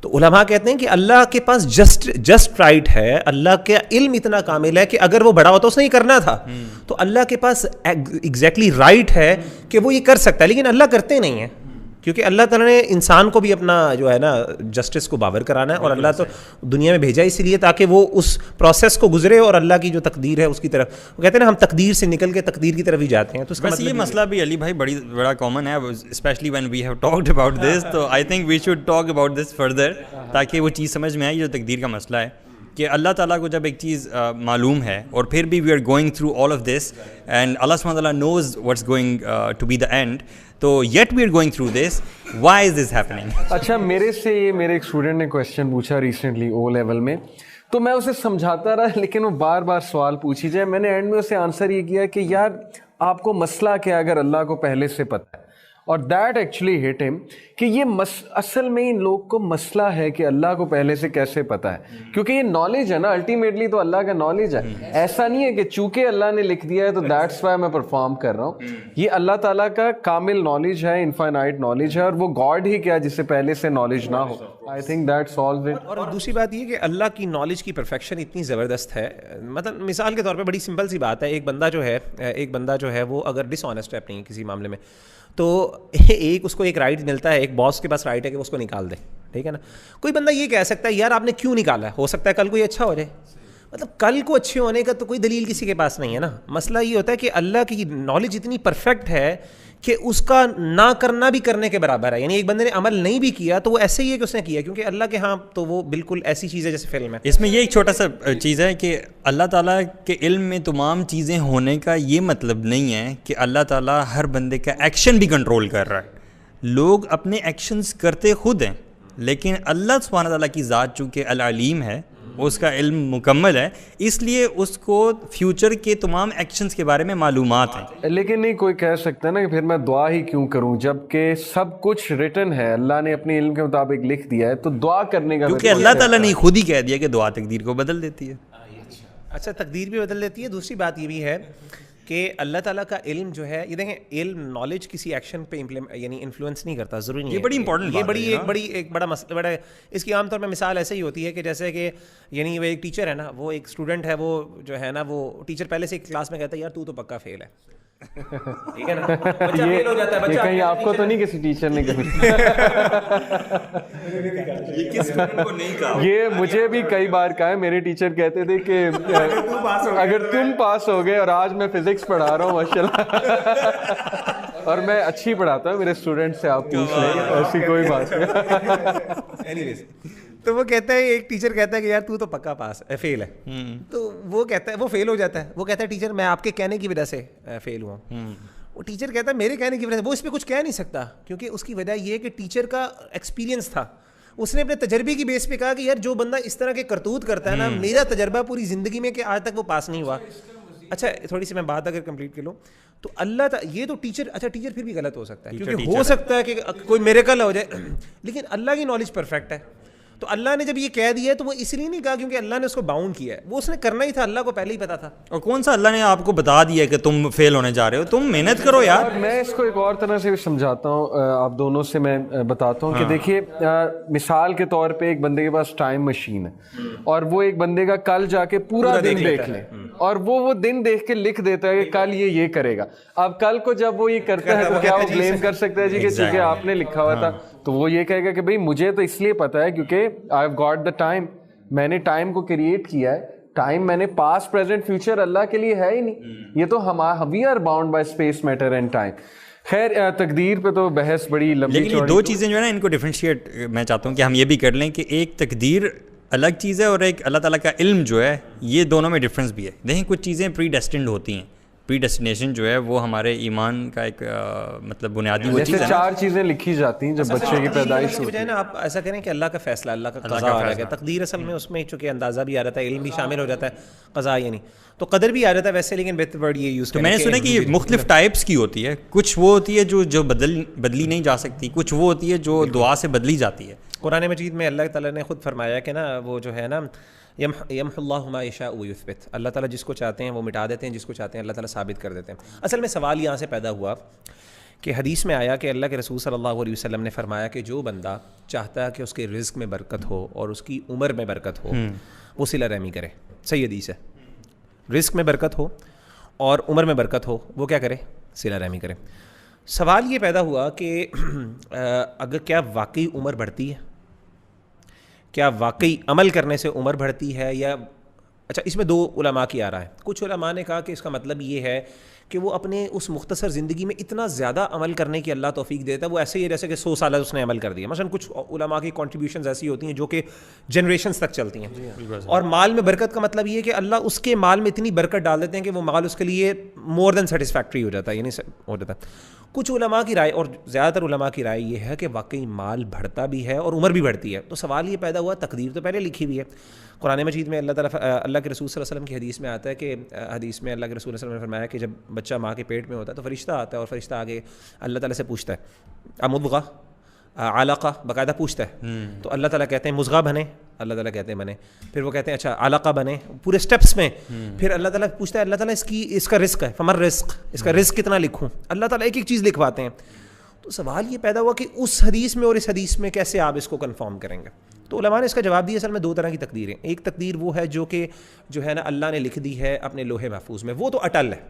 تو علماء کہتے ہیں کہ اللہ کے پاس جسٹ رائٹ ہے, اللہ کا علم اتنا کامل ہے کہ اگر وہ بڑا ہوتا اس نے یہ کرنا تھا تو اللہ کے پاس ایگزیکٹلی رائٹ ہے کہ وہ یہ کر سکتا ہے, لیکن اللہ کرتے نہیں ہیں کیونکہ اللہ تعالیٰ نے انسان کو بھی اپنا جو ہے نا جسٹس کو باور کرانا ہے, اور اللہ تو دنیا میں بھیجا اس لیے تاکہ وہ اس پروسیس کو گزرے اور اللہ کی جو تقدیر ہے اس کی طرف. وہ کہتے ہیں نا ہم تقدیر سے نکل کے تقدیر کی طرف ہی جاتے ہیں. تو اس کا بس یہ مسئلہ بھی علی بھائی بڑا کامن ہے, especially when we have talked about this. تو I think we should talk about this further تاکہ وہ چیز سمجھ میں آئے جو تقدیر کا مسئلہ ہے کہ اللہ تعالیٰ کو جب ایک چیز معلوم ہے اور پھر بھی we are going through all of this and اللہ سبحانہ وتعالیٰ knows what's going to be the end, تو yet we are going through this, why is this happening. اچھا میرے سے یہ میرے ایک اسٹوڈنٹ نے کویشچن پوچھا ریسنٹلی او لیول میں, تو میں اسے سمجھاتا رہا لیکن وہ بار بار سوال پوچھی جائے. میں نے اینڈ میں اسے آنسر یہ کیا کہ یار آپ کو مسئلہ کیا اگر اللہ کو پہلے سے پتہ ہے, اور دیٹ ایکچولی ہٹ ہم کہ یہ اصل میں ان لوگ کو مسئلہ ہے کہ اللہ کو پہلے سے کیسے پتہ ہے, کیونکہ یہ نالج ہے نا, الٹیمیٹلی تو اللہ کا نالج ہے. ایسا نہیں ہے کہ چونکہ اللہ نے لکھ دیا ہے تو دیٹس وائی میں پرفارم کر رہا ہوں. یہ اللہ تعالیٰ کا کامل نالج ہے, انفائنائٹ نالج ہے, اور وہ گاڈ ہی کیا جسے پہلے سے نالج نہ ہو. I think that solves it. اور دوسری بات یہ کہ اللہ کی نالج کی پرفیکشن اتنی زبردست ہے. مطلب مثال کے طور پہ بڑی سمپل سی بات ہے, ایک بندہ جو ہے وہ اگر ڈس آنیسٹ ہے اپنی کسی معاملے میں, تو اس کو ایک رائٹ ملتا ہے, ایک باس کے پاس رائٹ ہے کہ وہ اس کو نکال دے, ٹھیک ہے نا. کوئی بندہ یہ کہہ سکتا ہے یار آپ نے کیوں نکالا ہے, ہو سکتا ہے کل کو یہ اچھا ہو جائے. مطلب کل کو اچھے ہونے کا تو کوئی دلیل کسی کے پاس نہیں ہے نا. مسئلہ یہ ہوتا ہے کہ اللہ کی نالج اتنی پرفیکٹ ہے کہ اس کا نہ کرنا بھی کرنے کے برابر ہے. یعنی ایک بندے نے عمل نہیں بھی کیا تو وہ ایسے ہی ہے کہ اس نے کیا, کیونکہ اللہ کے ہاں تو وہ بالکل ایسی چیز ہے جیسے فلم ہے. اس میں یہ ایک چھوٹا سا چیز ہے کہ اللہ تعالیٰ کے علم میں تمام چیزیں ہونے کا یہ مطلب نہیں ہے کہ اللہ تعالیٰ ہر بندے کا ایکشن بھی کنٹرول کر رہا ہے. لوگ اپنے ایکشنز کرتے خود ہیں, لیکن اللہ سبحانہ تعالیٰ کی ذات چونکہ العلیم ہے, اس کا علم مکمل ہے, اس لیے اس کو فیوچر کے تمام ایکشنز کے بارے میں معلومات ہیں. لیکن نہیں کوئی کہہ سکتا ہے نا کہ پھر میں دعا ہی کیوں کروں جب کہ سب کچھ ریٹن ہے, اللہ نے اپنے علم کے مطابق لکھ دیا ہے, تو دعا کرنے کا کیونکہ اللہ تعالیٰ نے خود ہی کہہ دیا کہ دعا تقدیر کو بدل دیتی ہے. اچھا تقدیر بھی بدل دیتی ہے. دوسری بات یہ بھی ہے کہ اللہ تعالیٰ کا علم جو ہے, یہ دیکھیں علم نالج کسی ایکشن پہ یعنی انفلوئنس نہیں کرتا, ضروری نہیں. یہ بڑی امپورٹنٹ یہ ایک بڑا مسئلہ بڑا ہے. اس کی عام طور پہ مثال ایسے ہی ہوتی ہے کہ جیسے کہ یعنی وہ ایک ٹیچر ہے نا, وہ ایک اسٹوڈنٹ ہے, وہ جو ہے نا وہ ٹیچر پہلے سے کلاس میں کہتا ہے یار تو پکا فیل ہے, ٹھیک ہے نا, بچہ فیل ہو جاتا ہے. یہ کہیں آپ کو تو نہیں کسی ٹیچر نے یہ مجھے بھی کئی بار کہا ہے. میرے ٹیچر کہتے تھے کہ اگر تم پاس ہو گئے, اور آج میں فزکس پڑھا رہا ہوں ماشاء اللہ, اور میں اچھی پڑھاتا ہوں, میرے اسٹوڈنٹ سے آپ پوچھ لیں, ایسی کوئی بات نہیں. تو وہ کہتا ہے, ایک ٹیچر کہتا ہے کہ یار تو پکا پاس فیل ہے, تو وہ کہتا ہے وہ فیل ہو جاتا ہے. وہ کہتا ہے ٹیچر میں آپ کے کہنے کی وجہ سے فیل ہوا ہوں. وہ ٹیچر کہتا ہے میرے کہنے کی وجہ سے, وہ اس پہ کچھ کہہ نہیں سکتا کیونکہ اس کی وجہ یہ ہے کہ ٹیچر کا ایکسپیرینس تھا. اس نے اپنے تجربے کی بیس پہ کہا کہ یار جو بندہ اس طرح کے کرتوت کرتا ہے نا, میرا تجربہ پوری زندگی میں کہ آج تک وہ پاس نہیں ہوا. اچھا تھوڑی سی میں بات اگر کمپلیٹ کر لوں تو اللہ یہ تو ٹیچر, اچھا ٹیچر پھر بھی غلط ہو سکتا ہے کیونکہ ہو سکتا ہے کہ کوئی میریکل ہو جائے, لیکن اللہ کی نالج پرفیکٹ ہے. تو اللہ نے جب یہ کہہ دیا ہے تو وہ اس لیے نہیں کہا کیونکہ اللہ نے اس کو باؤنڈ کیا ہے, وہ اس نے کرنا ہی تھا, اللہ کو پہلے ہی پتا تھا. اور کون سا اللہ نے آپ کو بتا دیا کہ تم فیل ہونے جا رہے ہو, تم محنت کرو یار. میں اس کو ایک اور طرح سے بھی سمجھاتا ہوں, آپ دونوں سے میں بتاتا ہوں کہ دیکھیے مثال کے طور پہ ایک بندے کے پاس ٹائم مشین ہے, اور وہ ایک بندے کا کل جا کے پورا دن دیکھ لیں, اور وہ دن دیکھ کے لکھ دیتا ہے کہ کل یہ کرے گا. اب کل کو جب وہ یہ کرتا ہے تو کیا وہ بلیم کر سکتا ہے جی کہ چونکہ آپ نے لکھا ہوا تھا؟ تو وہ یہ کہے گا کہ بھئی مجھے تو اس لیے پتا ہے کیونکہ I have got the time, میں نے ٹائم کو کریٹ کیا ہے. ٹائم میں نے پاسٹ پریزنٹ فیوچر اللہ کے لیے ہے ہی نہیں, یہ تو we are bound by space matter and time. خیر تقدیر پہ تو بحث بڑی لمبی, لیکن یہ دو چیزیں جو ہے نا ان کو ڈفرینشیٹ میں چاہتا ہوں کہ ہم یہ بھی کر لیں کہ ایک تقدیر الگ چیز ہے اور ایک اللہ تعالیٰ کا علم جو ہے, یہ دونوں میں ڈفرینس بھی ہے. دیکھیں کچھ چیزیں پری ڈیسٹنڈ ہوتی ہیں, پری ڈیسٹینیشن جو ہے وہ ہمارے ایمان کا ایک مطلب بنیادی وہ چیز ہے. 4 چیزیں لکھی جاتی ہیں جب بچے کی پیدائش ہوتی ہے. نا آپ ایسا کریں کہ اللہ کا فیصلہ, اللہ کا قضا آ گیا. تقدیر اصل میں اس میں چونکہ اندازہ بھی آ جاتا ہے, علم بھی شامل ہو جاتا ہے, قضا یعنی تو قدر بھی آ جاتا ہے ویسے, لیکن بہتر ورڈ یہ یوز تو میں نے سنا کہ یہ مختلف ٹائپس کی ہوتی ہے. کچھ وہ ہوتی ہے جو بدلی نہیں جا سکتی, کچھ وہ ہوتی ہے جو دعا سے بدلی جاتی ہے. قرآن مجید میں اللہ تعالیٰ نے خود فرمایا کہ نا وہ جو ہے نا یمحو اللہ ما یشاء ویثبت, اللہ تعالیٰ جس کو چاہتے ہیں وہ مٹا دیتے ہیں, جس کو چاہتے ہیں اللہ تعالیٰ ثابت کر دیتے ہیں. اصل میں سوال یہاں سے پیدا ہوا کہ حدیث میں آیا کہ اللہ کے رسول صلی اللہ علیہ وسلم نے فرمایا کہ جو بندہ چاہتا ہے کہ اس کے رزق میں برکت ہو اور اس کی عمر میں برکت ہو وہ صلہ رحمی کرے. صحیح حدیث ہے, رزق میں برکت ہو اور عمر میں برکت ہو وہ کیا کرے, صلہ رحمی کرے. سوال یہ پیدا ہوا کہ اگر کیا واقعی عمر بڑھتی ہے, کیا واقعی عمل کرنے سے عمر بڑھتی ہے یا اچھا اس میں 2 علماء کی آ رہا ہے. کچھ علماء نے کہا کہ اس کا مطلب یہ ہے کہ وہ اپنے اس مختصر زندگی میں اتنا زیادہ عمل کرنے کی اللہ توفیق دیتا ہے, وہ ایسے ہی جیسے کہ 100 سال اس نے عمل کر دیا. مثلا کچھ علماء کی کنٹریبیوشنز ایسی ہوتی ہیں جو کہ جنریشنز تک چلتی ہیں. اور مال میں برکت کا مطلب یہ ہے کہ اللہ اس کے مال میں اتنی برکت ڈال دیتے ہیں کہ وہ مال اس کے لیے مور دین سیٹسفیکٹری ہو جاتا ہے, یعنی ہو جاتا ہے. کچھ علماء کی رائے اور زیادہ تر علماء کی رائے یہ ہے کہ واقعی مال بڑھتا بھی ہے اور عمر بھی بڑھتی ہے. تو سوال یہ پیدا ہوا, تقدیر تو پہلے لکھی ہوئی ہے. قرآن مجید میں اللہ کے رسول صلی اللہ علیہ وسلم کی حدیث میں آتا ہے کہ حدیث میں اللہ کے رسول صلی اللہ علیہ وسلم نے فرمایا کہ جب بچہ ماں کے پیٹ میں ہوتا ہے تو فرشتہ آتا ہے اور فرشتہ آگے اللہ تعالیٰ سے پوچھتا ہے امضغہ علقہ, باقاعدہ پوچھتا ہے. تو اللہ تعالیٰ کہتے ہیں مضغہ بنے, اللہ تعالیٰ کہتے ہیں بنے. پھر وہ کہتے ہیں اچھا علقہ بنے, پورے اسٹیپس میں. پھر اللہ تعالیٰ پوچھتا ہے اللہ تعالیٰ اس کا رزق ہے, فمر رزق, اس کا رزق کتنا لکھوں. اللہ تعالیٰ ایک ایک چیز لکھواتے ہیں. تو سوال یہ پیدا ہوا کہ اس حدیث میں اور اس حدیث میں کیسے آپ اس کو کنفرم کریں گے. تو علماء نے اس کا جواب دیا اصل میں 2 طرح کی تقدیریں. ایک تقدیر وہ ہے جو کہ جو ہے نا اللہ نے لکھ دی ہے اپنے لوح محفوظ میں, وہ تو اٹل ہے,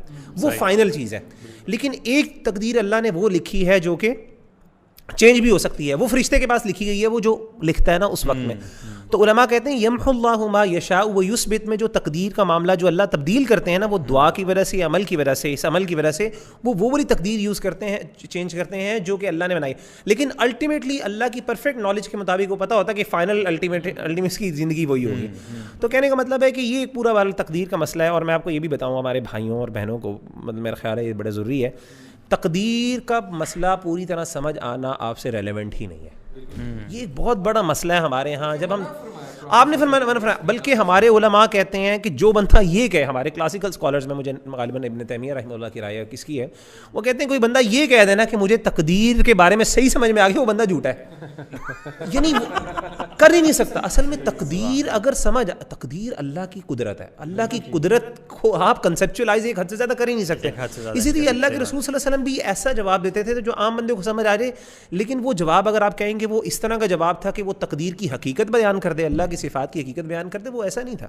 وہ فائنل چیز ہے. لیکن ایک تقدیر اللہ نے وہ لکھی ہے جو کہ چینج بھی ہو سکتی ہے, وہ فرشتے کے پاس لکھی گئی ہے, وہ جو لکھتا ہے نا اس وقت میں. تو علماء کہتے ہیں یمحو اللہ ما یشاء ویثبت میں جو تقدیر کا معاملہ جو اللہ تبدیل کرتے ہیں نا, وہ دعا کی وجہ سے, عمل کی وجہ سے, اس عمل کی وجہ سے وہ والی تقدیر یوز کرتے ہیں, چینج کرتے ہیں جو کہ اللہ نے بنائی. لیکن الٹیمیٹلی اللہ کی پرفیکٹ نالج کے مطابق وہ پتہ ہوتا ہے کہ فائنل الٹیمیٹ کی زندگی وہی ہوگی. تو کہنے کا مطلب ہے کہ یہ پورا والا تقدیر کا مسئلہ ہے. اور میں آپ کو یہ بھی بتاؤں ہمارے بھائیوں اور بہنوں کو, مطلب میرا خیال ہے یہ بڑا ضروری ہے, تقدیر کا مسئلہ پوری طرح سمجھ آنا آپ سے ریلیونٹ ہی نہیں ہے. یہ ایک بہت بڑا مسئلہ ہے ہمارے ہاں. جب ہم آپ نے فرمایا, بلکہ ہمارے علماء کہتے ہیں کہ جو بندہ یہ کہے, ہمارے کلاسیکل اسکالرز میں مجھے غالباً ابن تیمیہ رحمہ اللہ کی رائے کس کی ہے, وہ کہتے ہیں کوئی بندہ یہ کہہ دینا کہ مجھے تقدیر کے بارے میں صحیح سمجھ میں آ گیا, وہ بندہ جھوٹا ہے. یعنی کر ہی نہیں سکتا. اصل میں تقدیر اگر تقدیر اللہ کی قدرت ہے, اللہ کی قدرت کو آپ کنسیپچولائز ایک حد سے زیادہ کر ہی نہیں سکتے. اسی لیے اللہ کے رسول صلی اللہ علیہ وسلم بھی ایسا جواب دیتے تھے جو عام بندے کو سمجھ آ جائے. لیکن وہ جواب اگر آپ کہیں گے وہ اس طرح کا جواب تھا کہ وہ تقدیر کی حقیقت بیان کر دے, اللہ کی صفات کی حقیقت بیان کر دے, وہ ایسا نہیں تھا.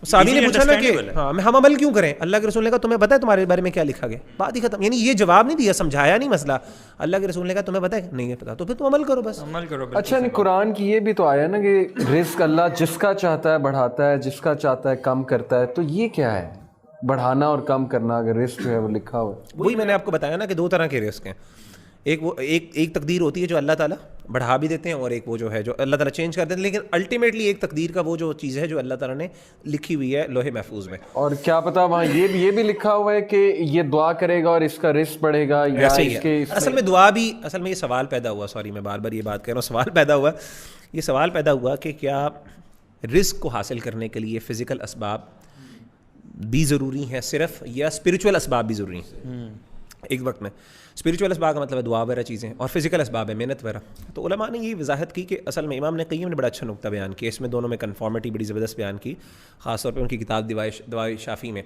صحابی نے پوچھا نا کہ ہم عمل کیوں کریں, اللہ کے رسول نے کہا تمہیں پتہ ہے تمہارے بارے میں کیا لکھا گیا, بات ہی ختم. یعنی یہ جواب نہیں دیا, سمجھایا نہیں مسئلہ. اللہ کے رسول نے کہا تمہیں پتہ ہے, نہیں ہے پتہ, تو پھر تم عمل کرو, بس عمل کرو. اچھا نہیں, قرآن کی یہ بھی تو آیا نا کہ رزق اللہ جس کا چاہتا ہے بڑھاتا ہے, جس کا چاہتا ہے کم کرتا ہے. تو یہ کیا ہے بڑھانا اور کم کرنا, اگر رزق جو ہے وہ لکھا ہوا ہے؟ وہی میں نے آپ کو بتایا نا کہ 2 طرح کے رزق ہیں. ایک تقدیر ہوتی ہے جو اللہ تعالیٰ بڑھا بھی دیتے ہیں, اور ایک وہ جو ہے جو اللہ تعالیٰ چینج کر دیتے ہیں. لیکن الٹیمیٹلی ایک تقدیر کا وہ جو چیز ہے جو اللہ تعالیٰ نے لکھی ہوئی ہے لوح محفوظ میں. اور کیا پتا وہاں یہ بھی لکھا ہوا ہے کہ یہ دعا کرے گا اور اس کا رزق بڑھے گا, یا اس کے اصل میں دعا بھی, اصل میں یہ سوال پیدا ہوا, سوری میں بار بار یہ بات کہہ رہا ہوں, سوال پیدا ہوا کہ کیا رزق کو حاصل کرنے کے لیے فزیکل اسباب بھی ضروری ہیں صرف, یا اسپریچول اسباب بھی ضروری ہیں ایک وقت میں. اسپریچول اسباب کا مطلب ہے دعا وغیرہ چیزیں, اور فزیکل اسباب ہے محنت وغیرہ. تو علماء نے یہ وضاحت کی کہ اصل میں امام نے قیم نے بڑا اچھا نقطہ بیان کیا, اس میں دونوں میں کنفارمیٹی بڑی زبردست بیان کی, خاص طور پہ ان کی کتاب دعائے شافی میں.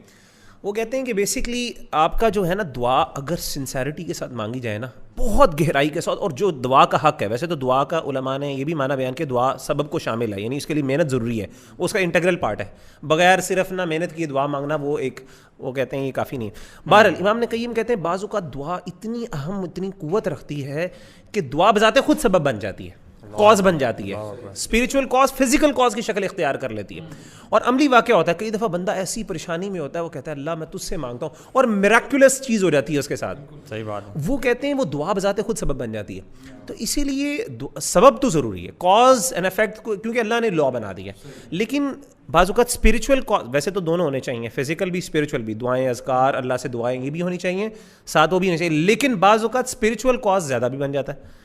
وہ کہتے ہیں کہ بیسکلی آپ کا جو ہے نا دعا اگر سنسیرٹی کے ساتھ مانگی جائے نا, بہت گہرائی کے ساتھ, اور جو دعا کا حق ہے, ویسے تو دعا کا علماء نے یہ بھی معنی بیان کہ دعا سبب کو شامل ہے, یعنی اس کے لیے محنت ضروری ہے, وہ اس کا انٹیگرل پارٹ ہے. بغیر صرف نہ محنت کی دعا مانگنا وہ کہتے ہیں یہ کافی نہیں. بہرحال امام نے قیم کہتے ہیں بعض اوقات دعا اتنی اہم, اتنی قوت رکھتی ہے کہ دعا بذات خود سبب بن جاتی ہے. کاز بن جاتی ہے, اسپریچول کاز فزیکل کاز کی شکل اختیار کر لیتی ہے. اور عملی واقعہ ہوتا ہے, کئی دفعہ بندہ ایسی پریشانی میں ہوتا ہے, وہ کہتا ہے اللہ میں تجھ سے مانگتا ہوں, اور میراکولس چیز ہو جاتی ہے اس کے ساتھ. صحیح بات ہے. وہ کہتے ہیں وہ دعا بذات خود سبب بن جاتی ہے. تو اسی لیے سبب تو ضروری ہے, کاز اینڈ افیکٹ کو, کیونکہ اللہ نے لا بنا دیا ہے. لیکن بعض اوقات اسپریچول کاز, ویسے تو دونوں ہونے چاہیے, فزیکل بھی اسپریچول بھی, دعائیں اذکار اللہ سے دعائیں یہ بھی ہونی چاہیے, ساتھ وہ بھی ہونی چاہیے. لیکن بعض اوقات اسپریچول کاز زیادہ بھی بن جاتا ہے.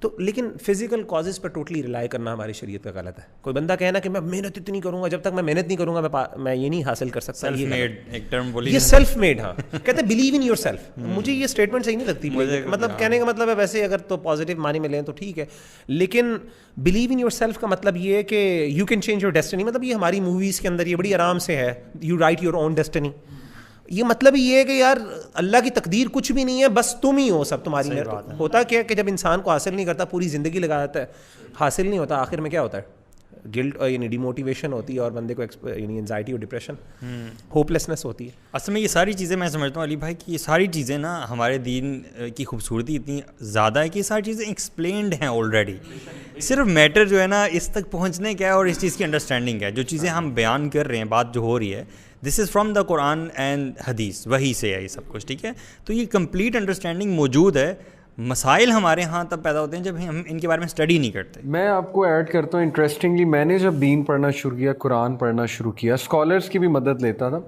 تو لیکن فزیکل کازز پر ٹوٹلی ریلائی کرنا ہماری شریعت کا غلط ہے. کوئی بندہ کہنا کہ میں محنت اتنی کروں گا, جب تک میں محنت نہیں کروں گا میں یہ نہیں حاصل کر سکتا. یہ سیلف میڈ, ہاں کہتے ہیں بلیو ان یور سیلف. مجھے یہ اسٹیٹمنٹ صحیح نہیں لگتی, مطلب کہنے کا مطلب ہے ویسے اگر تو پازیٹیو معنی میں لیں تو ٹھیک ہے, لیکن بلیو ان یور سیلف کا مطلب یہ ہے کہ you can change your destiny. مطلب یہ ہماری موویز کے اندر یہ بڑی آرام سے ہے, you write your own destiny. یہ مطلب یہ ہے کہ یار اللہ کی تقدیر کچھ بھی نہیں ہے, بس تم ہی ہو سب تمہاری. ہوتا کیا کہ جب انسان کو حاصل نہیں کرتا, پوری زندگی لگا دیتا ہے, حاصل نہیں ہوتا, آخر میں کیا ہوتا ہے, گلٹ یعنی ڈیموٹیویشن ہوتی ہے, اور بندے کو یعنی انزائٹی اور ڈپریشن, ہوپلیسنس ہوتی ہے. اصل میں یہ ساری چیزیں میں سمجھتا ہوں علی بھائی کہ یہ ساری چیزیں نا ہمارے دین کی خوبصورتی اتنی زیادہ ہے کہ یہ ساری چیزیں ایکسپلینڈ ہیں آلریڈی. صرف میٹر جو ہے نا اس تک پہنچنے کا ہے اور اس چیز کی انڈرسٹینڈنگ ہے. جو چیزیں ہم بیان کر رہے ہیں, بات جو ہو رہی ہے, دس is from the Quran and حدیث, وہی سے ہے یہ سب کچھ, ٹھیک ہے. تو یہ کمپلیٹ انڈرسٹینڈنگ موجود ہے. مسائل ہمارے ہاں تب پیدا ہوتے ہیں جب ہم ان کے بارے میں اسٹڈی نہیں کرتے. میں آپ کو ایڈ کرتا ہوں, انٹرسٹنگلی میں نے جب دین پڑھنا شروع کیا, قرآن پڑھنا شروع کیا, اسکالرس کی بھی مدد لیتا تھا,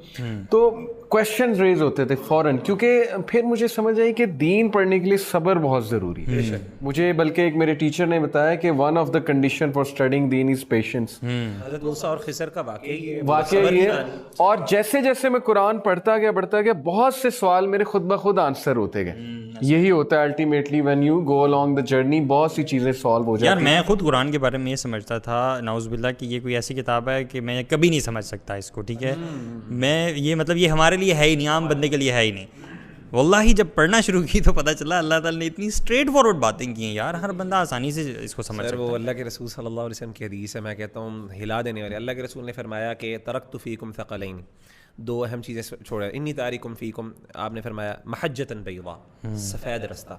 تو کویشچنز ریز ہوتے تھے فوراً, کیونکہ پھر مجھے سمجھ آئی کہ دین پڑھنے کے لیے صبر بہت ضروری ہے. مجھے بلکہ ایک میرے ٹیچر نے بتایا کہ one of the condition for studying دین از پیشنس. حضرت موسیٰ اور خضر کا واقعہ یہ, اور جیسے جیسے میں قرآن پڑھتا گیا بہت سے سوال میرے خود بخود آنسر ہوتے گئے. یہی ہوتا ہے ultimately when you go along the journey, بہت سی چیزیں سالو ہو جاتی ہیں. یار میں خود قرآن کے بارے میں یہ سمجھتا تھا نعوذ باللہ کہ یہ کوئی ایسی کتاب ہے کہ میں کبھی نہیں سمجھ سکتا اس کو, ٹھیک ہے. میں یہ مطلب یہ ہمارے لیے ہے ہی نہیں, عام بندے کے لیے ہے ہی نہیں. واللہ جب پڑھنا شروع کی تو پتہ چلا اللہ تعالیٰ نے اتنی اسٹریٹ فارورڈ باتیں کی ہیں یار, ہر بندہ آسانی سے اس کو سمجھ سکتا ہے. وہ اللہ کے رسول صلی اللہ علیہ وسلم کی حدیث ہے, میں کہتا ہوں ہلا دینے والی. اللہ کے رسول نے فرمایا کہ ترکت فیکم ثقلین, دو اہم چیزیں چھوڑا, انی تارکم فیکم, آپ نے فرمایا محجۃ بیضاء, سفید رستہ,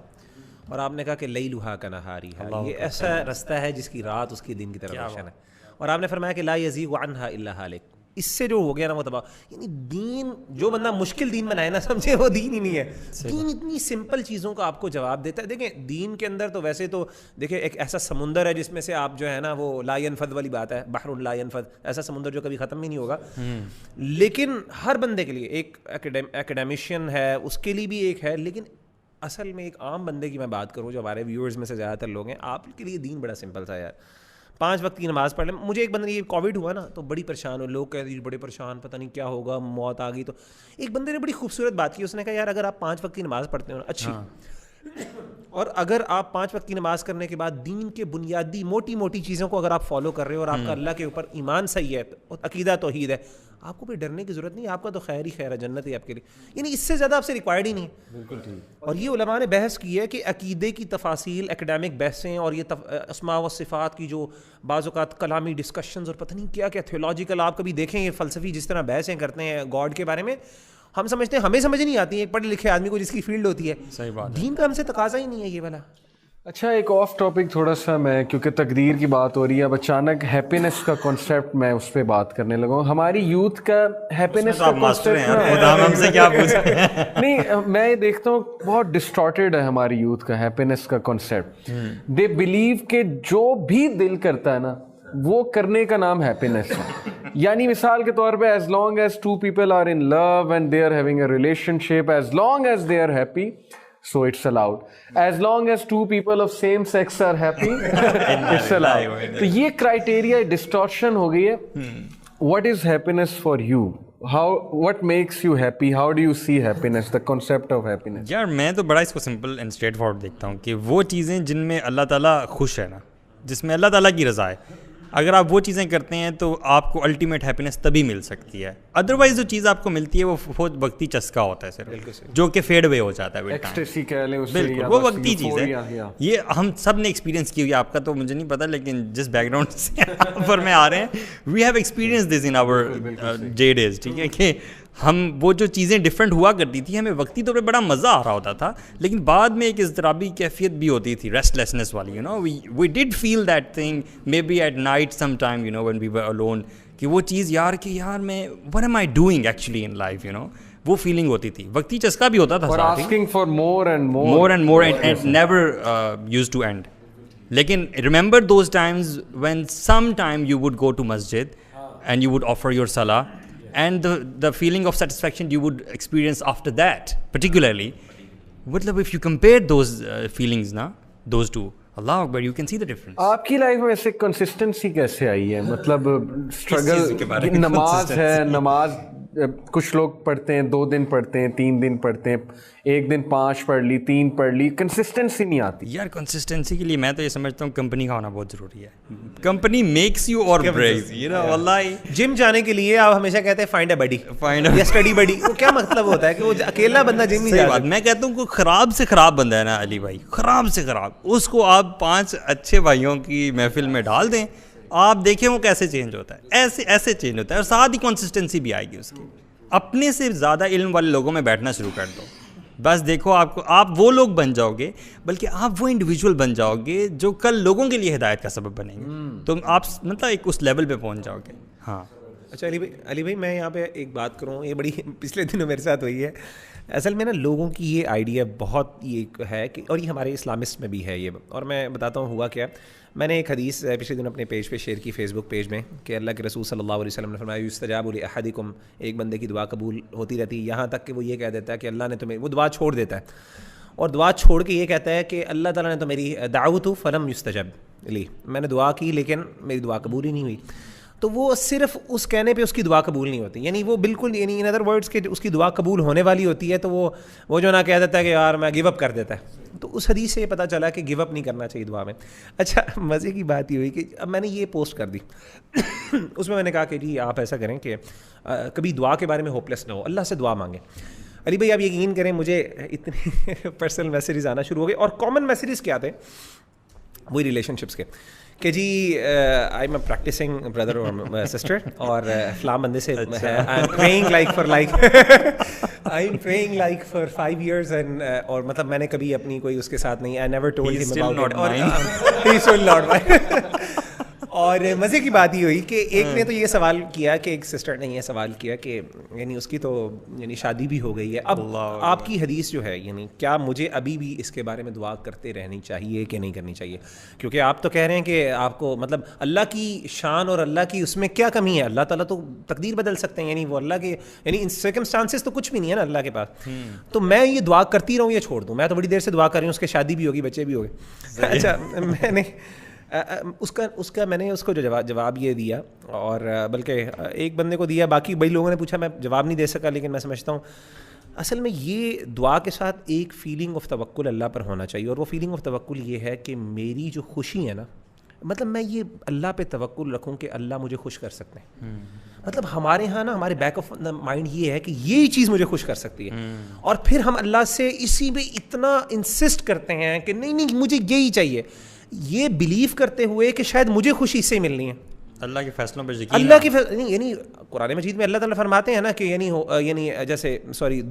اور آپ نے کہا کہ لیلھا کنہاریھا, یہ ایسا رستہ ہے جس کی رات اس کی دن کی طرح روشن ہے. اور آپ نے فرمایا کہ لا یزیغ عنہا الا ہالک, اس سے جو ہو گیا نا وہ تباہ. یعنی دین جو بندہ مشکل دین بنائے نا, سمجھے وہ دین ہی نہیں ہے. دین اتنی سمپل چیزوں کا آپ کو جواب دیتا ہے. دیکھیں دین کے اندر تو ویسے تو دیکھیں ایک ایسا سمندر ہے جس میں سے آپ جو ہے نا وہ لا ينفد والی بات ہے, بحر لا ينفد, ایسا سمندر جو کبھی ختم ہی نہیں ہوگا. لیکن ہر بندے کے لیے ایک اکیڈیمشین ہے, اس کے لیے بھی ایک ہے. لیکن اصل میں ایک عام بندے کی میں بات کروں, جو ہمارے ویورز میں سے زیادہ تر لوگ ہیں, آپ کے لیے دین بڑا سمپل تھا یار. 5 وقت کی نماز پڑھ لیں. مجھے ایک بندے, یہ کووڈ ہوا نا تو بڑی پریشان ہو, لوگ کہتے ہیں بڑے پریشان, پتہ نہیں کیا ہوگا, موت آ گئی. تو ایک بندے نے بڑی خوبصورت بات کی, اس نے کہا یار اگر آپ 5 وقت کی نماز پڑھتے ہو نا اچھی, اور اگر آپ 5 وقت کی نماز کرنے کے بعد دین کے بنیادی موٹی موٹی چیزوں کو اگر آپ فالو کر رہے ہو, اور آپ کا اللہ کے اوپر ایمان صحیح ہے, عقیدہ توحید ہے, آپ کو کوئی ڈرنے کی ضرورت نہیں. آپ کا تو خیر ہی خیر ہے, جنت ہے آپ کے لیے. یعنی اس سے زیادہ آپ سے ریکوائرڈ ہی نہیں. بالکل ٹھیک. اور یہ علماء نے بحث کی ہے کہ عقیدے کی تفاصیل, اکیڈیمک بحثیں, اور یہ اسماء و صفات کی جو بعض اوقات کلامی ڈسکشنز اور پتہ نہیں کیا کیا تھیولوجیکل, آپ کبھی دیکھیں یہ فلسفی جس طرح بحثیں کرتے ہیں گاڈ کے بارے میں, ہم سمجھتے ہیں ہمیں سمجھ نہیں آتی ہے, ایک پڑھے لکھے آدمی کو جس کی فیلڈ ہوتی ہے. صحیح بات. دین کا ہم سے تقاضا ہی نہیں ہے یہ والا. اچھا ایک آف ٹاپک تھوڑا سا, میں کیونکہ تقدیر کی بات ہو رہی ہے, اب اچانک ہیپینس کا کانسیپٹ میں اس پہ بات کرنے لگا ہوں. ہماری یوتھ کا ہیپینس کا کانسیپٹ نہیں, میں یہ دیکھتا ہوں بہت ڈسٹارٹیڈ ہے ہماری یوتھ کا ہیپینس کا کانسیپٹ. دے بلیو کہ جو بھی دل کرتا ہے نا وہ کرنے کا نام ہیپینس ہے. یعنی مثال کے طور پہ as long as 2 people are in love and they are having a relationship, as long as they are happy, so it's allowed. As long as 2 people of same sex are happy, it's allowed. تو یہ criteria distortion ہو گئی ہے. What is happiness for you? What makes you happy? How do you see happiness? The concept of happiness. یار میں تو بڑا اس کو simple and straight forward دیکھتا ہوں کہ وہ چیزیں جن میں اللہ تعالیٰ خوش ہے نا, جس میں اللہ تعالیٰ کی رضا ہے, اگر آپ وہ چیزیں کرتے ہیں تو آپ کو الٹیمیٹ ہیپینس تبھی مل سکتی ہے. ادروائز جو چیز آپ کو ملتی ہے وہ بہت وقتی چسکا ہوتا ہے صرف, جو کہ فیڈ اوے ہو جاتا ہے. بالکل وہ وقتی چیز ہے. یہ ہم سب نے ایکسپیرینس کی ہوئی, آپ کا تو مجھے نہیں پتا, لیکن جس بیک گراؤنڈ سے پر میں آ رہے ہیں, we have experience this in our day days, ٹھیک ہے, کہ ہم وہ جو چیزیں ڈفرینٹ ہوا کرتی تھی ہمیں وقتی طور پہ بڑا مزہ آ رہا ہوتا تھا, لیکن بعد میں ایک اضطرابی کیفیت بھی ہوتی تھی, ریسٹ لیسنس والی, you know we did feel that thing maybe at night sometime, you know when we were alone, کہ وہ چیز یار میں what am I doing actually in life, you know وہ فیلنگ ہوتی تھی. وقتی چسکا بھی ہوتا تھا, asking for more and more and never used to end. لیکن remember those times when sometime you would go to masjid and you would offer your salah and the feeling of satisfaction you would experience after that particularly, matlab if you compare those feelings na, those two, Allah Akbar, you can see the difference. آپ کی life میں سے consistency کیسے آئی ہے؟ مطلب struggle, نماز ہے, نماز کچھ لوگ پڑھتے ہیں 2 دن پڑھتے ہیں, 3 دن پڑھتے ہیں, 1 دن 5 پڑھ لی, 3 پڑھ لی, کنسسٹنسی نہیں آتی. یار کنسسٹنسی کے لیے میں تو یہ سمجھتا ہوں کمپنی کا ہونا بہت ضروری ہے. کمپنی میکس یو اور بریکس, یو نو. واللہ جم جانے کے لیے آپ ہمیشہ کہتے ہیں فائنڈ اے بڈی یا اسٹڈی بڈی, وہ کیا مطلب ہوتا ہے کہ وہ اکیلا بندہ جم نہیں جاتا. میں کہتا ہوں کوئی خراب سے خراب بندہ ہے نا علی بھائی, خراب سے خراب, اس کو آپ 5 اچھے بھائیوں کی محفل میں ڈال دیں, آپ دیکھیں وہ کیسے چینج ہوتا ہے, ایسے چینج ہوتا ہے. اور ساتھ ہی کنسسٹنسی بھی آئے گی اس کی. اپنے سے زیادہ علم والے لوگوں میں بیٹھنا شروع کر دو, بس دیکھو آپ وہ لوگ بن جاؤ گے, بلکہ آپ وہ انڈیویجول بن جاؤ گے جو کل لوگوں کے لیے ہدایت کا سبب بنیں گے. تو آپ مطلب ایک اس لیول پہ پہنچ جاؤ گے. ہاں اچھا علی بھائی میں یہاں پہ ایک بات کروں, یہ بڑی پچھلے دنوں میرے ساتھ ہوئی ہے. اصل میں نا لوگوں کی یہ آئیڈیا بہت یہ ہے کہ, اور یہ ہمارے اسلامسٹ میں بھی ہے یہ, اور میں بتاتا ہوں ہوا کیا. میں نے ایک حدیث پچھلے دن اپنے پیج پہ شیئر کی, فیس بک پیج میں, کہ اللہ کے رسول صلی اللہ علیہ وسلم نے فرمایا یستجاب لاحدکم, ایک بندے کی دعا قبول ہوتی رہتی ہے یہاں تک کہ وہ یہ کہہ دیتا ہے کہ اللہ نے تمہیں, وہ دعا چھوڑ دیتا ہے اور دعا چھوڑ کے یہ کہتا ہے کہ اللہ تعالیٰ نے تو میری دعوت فلم یستجب لی, میں نے دعا کی لیکن میری دعا قبول ہی نہیں ہوئی. تو وہ صرف اس کہنے پہ اس کی دعا قبول نہیں ہوتی, یعنی وہ بالکل, یعنی ان ادر ورڈس کہ اس کی دعا قبول ہونے والی ہوتی ہے تو وہ جو نہ کہہ دیتا ہے کہ یار میں گیو اپ کر دیتا ہے. تو اس حدیث سے یہ پتہ چلا کہ گیو اپ نہیں کرنا چاہیے دعا میں. اچھا مزے کی بات یہ ہوئی کہ اب میں نے یہ پوسٹ کر دی اس میں نے کہا کہ جی آپ ایسا کریں کہ کبھی دعا کے بارے میں ہوپلیس نہ ہو, اللہ سے دعا مانگیں. علی بھائی آپ یقین کریں مجھے اتنے پرسنل میسیجز آنا شروع ہو گئے, اور کامن میسیجز کیا تھے وہی ریلیشن شپس کے, کہ جی I am a practicing brother اور سسٹر, اور فلاں بندے سے I am praying like for 5 years, and اور مطلب میں نے کبھی اپنی کوئی اس کے ساتھ نہیں, I never told him about it, he still not mine. اور مزے کی بات یہ ہوئی کہ ایک نے تو یہ سوال کیا, کہ ایک سسٹر نے یہ سوال کیا کہ یعنی اس کی تو یعنی شادی بھی ہو گئی ہے, اب آپ کی حدیث جو ہے یعنی کیا مجھے ابھی بھی اس کے بارے میں دعا کرتے رہنی چاہیے کہ نہیں کرنی چاہیے؟ کیونکہ آپ تو کہہ رہے ہیں کہ آپ کو مطلب اللہ کی شان اور اللہ کی اس میں کیا کمی ہے, اللہ تعالیٰ تو تقدیر بدل سکتے ہیں, یعنی وہ اللہ کے یعنی ان سرکمسٹانسز تو کچھ بھی نہیں ہے نا اللہ کے پاس. تو میں یہ دعا کرتی رہوں یا چھوڑ دوں؟ میں تو بڑی دیر سے دعا کر رہی ہوں, اس کی شادی بھی ہوگی, بچے بھی ہو گئے. اچھا میں نے اس کا میں نے اس کو جو جواب یہ دیا, اور بلکہ ایک بندے کو دیا, باقی بڑی لوگوں نے پوچھا, میں جواب نہیں دے سکا, لیکن میں سمجھتا ہوں اصل میں یہ دعا کے ساتھ ایک فیلنگ آف توکل اللہ پر ہونا چاہیے, اور وہ فیلنگ آف توکل یہ ہے کہ میری جو خوشی ہے نا, مطلب میں یہ اللہ پہ توکل رکھوں کہ اللہ مجھے خوش کر سکتے ہیں. مطلب ہمارے ہاں نا ہمارے بیک آف مائنڈ یہ ہے کہ یہی چیز مجھے خوش کر سکتی ہے, اور پھر ہم اللہ سے اسی پہ اتنا انسسٹ کرتے ہیں کہ نہیں مجھے یہی چاہیے, یہ بلیو کرتے ہوئے کہ شاید مجھے خوشی اس سے ملنی ہے. اللہ کے فیصلوں پہ یقین, اللہ کے یعنی قرآن مجید میں اللہ تعالیٰ فرماتے ہیں نا کہ یعنی جیسے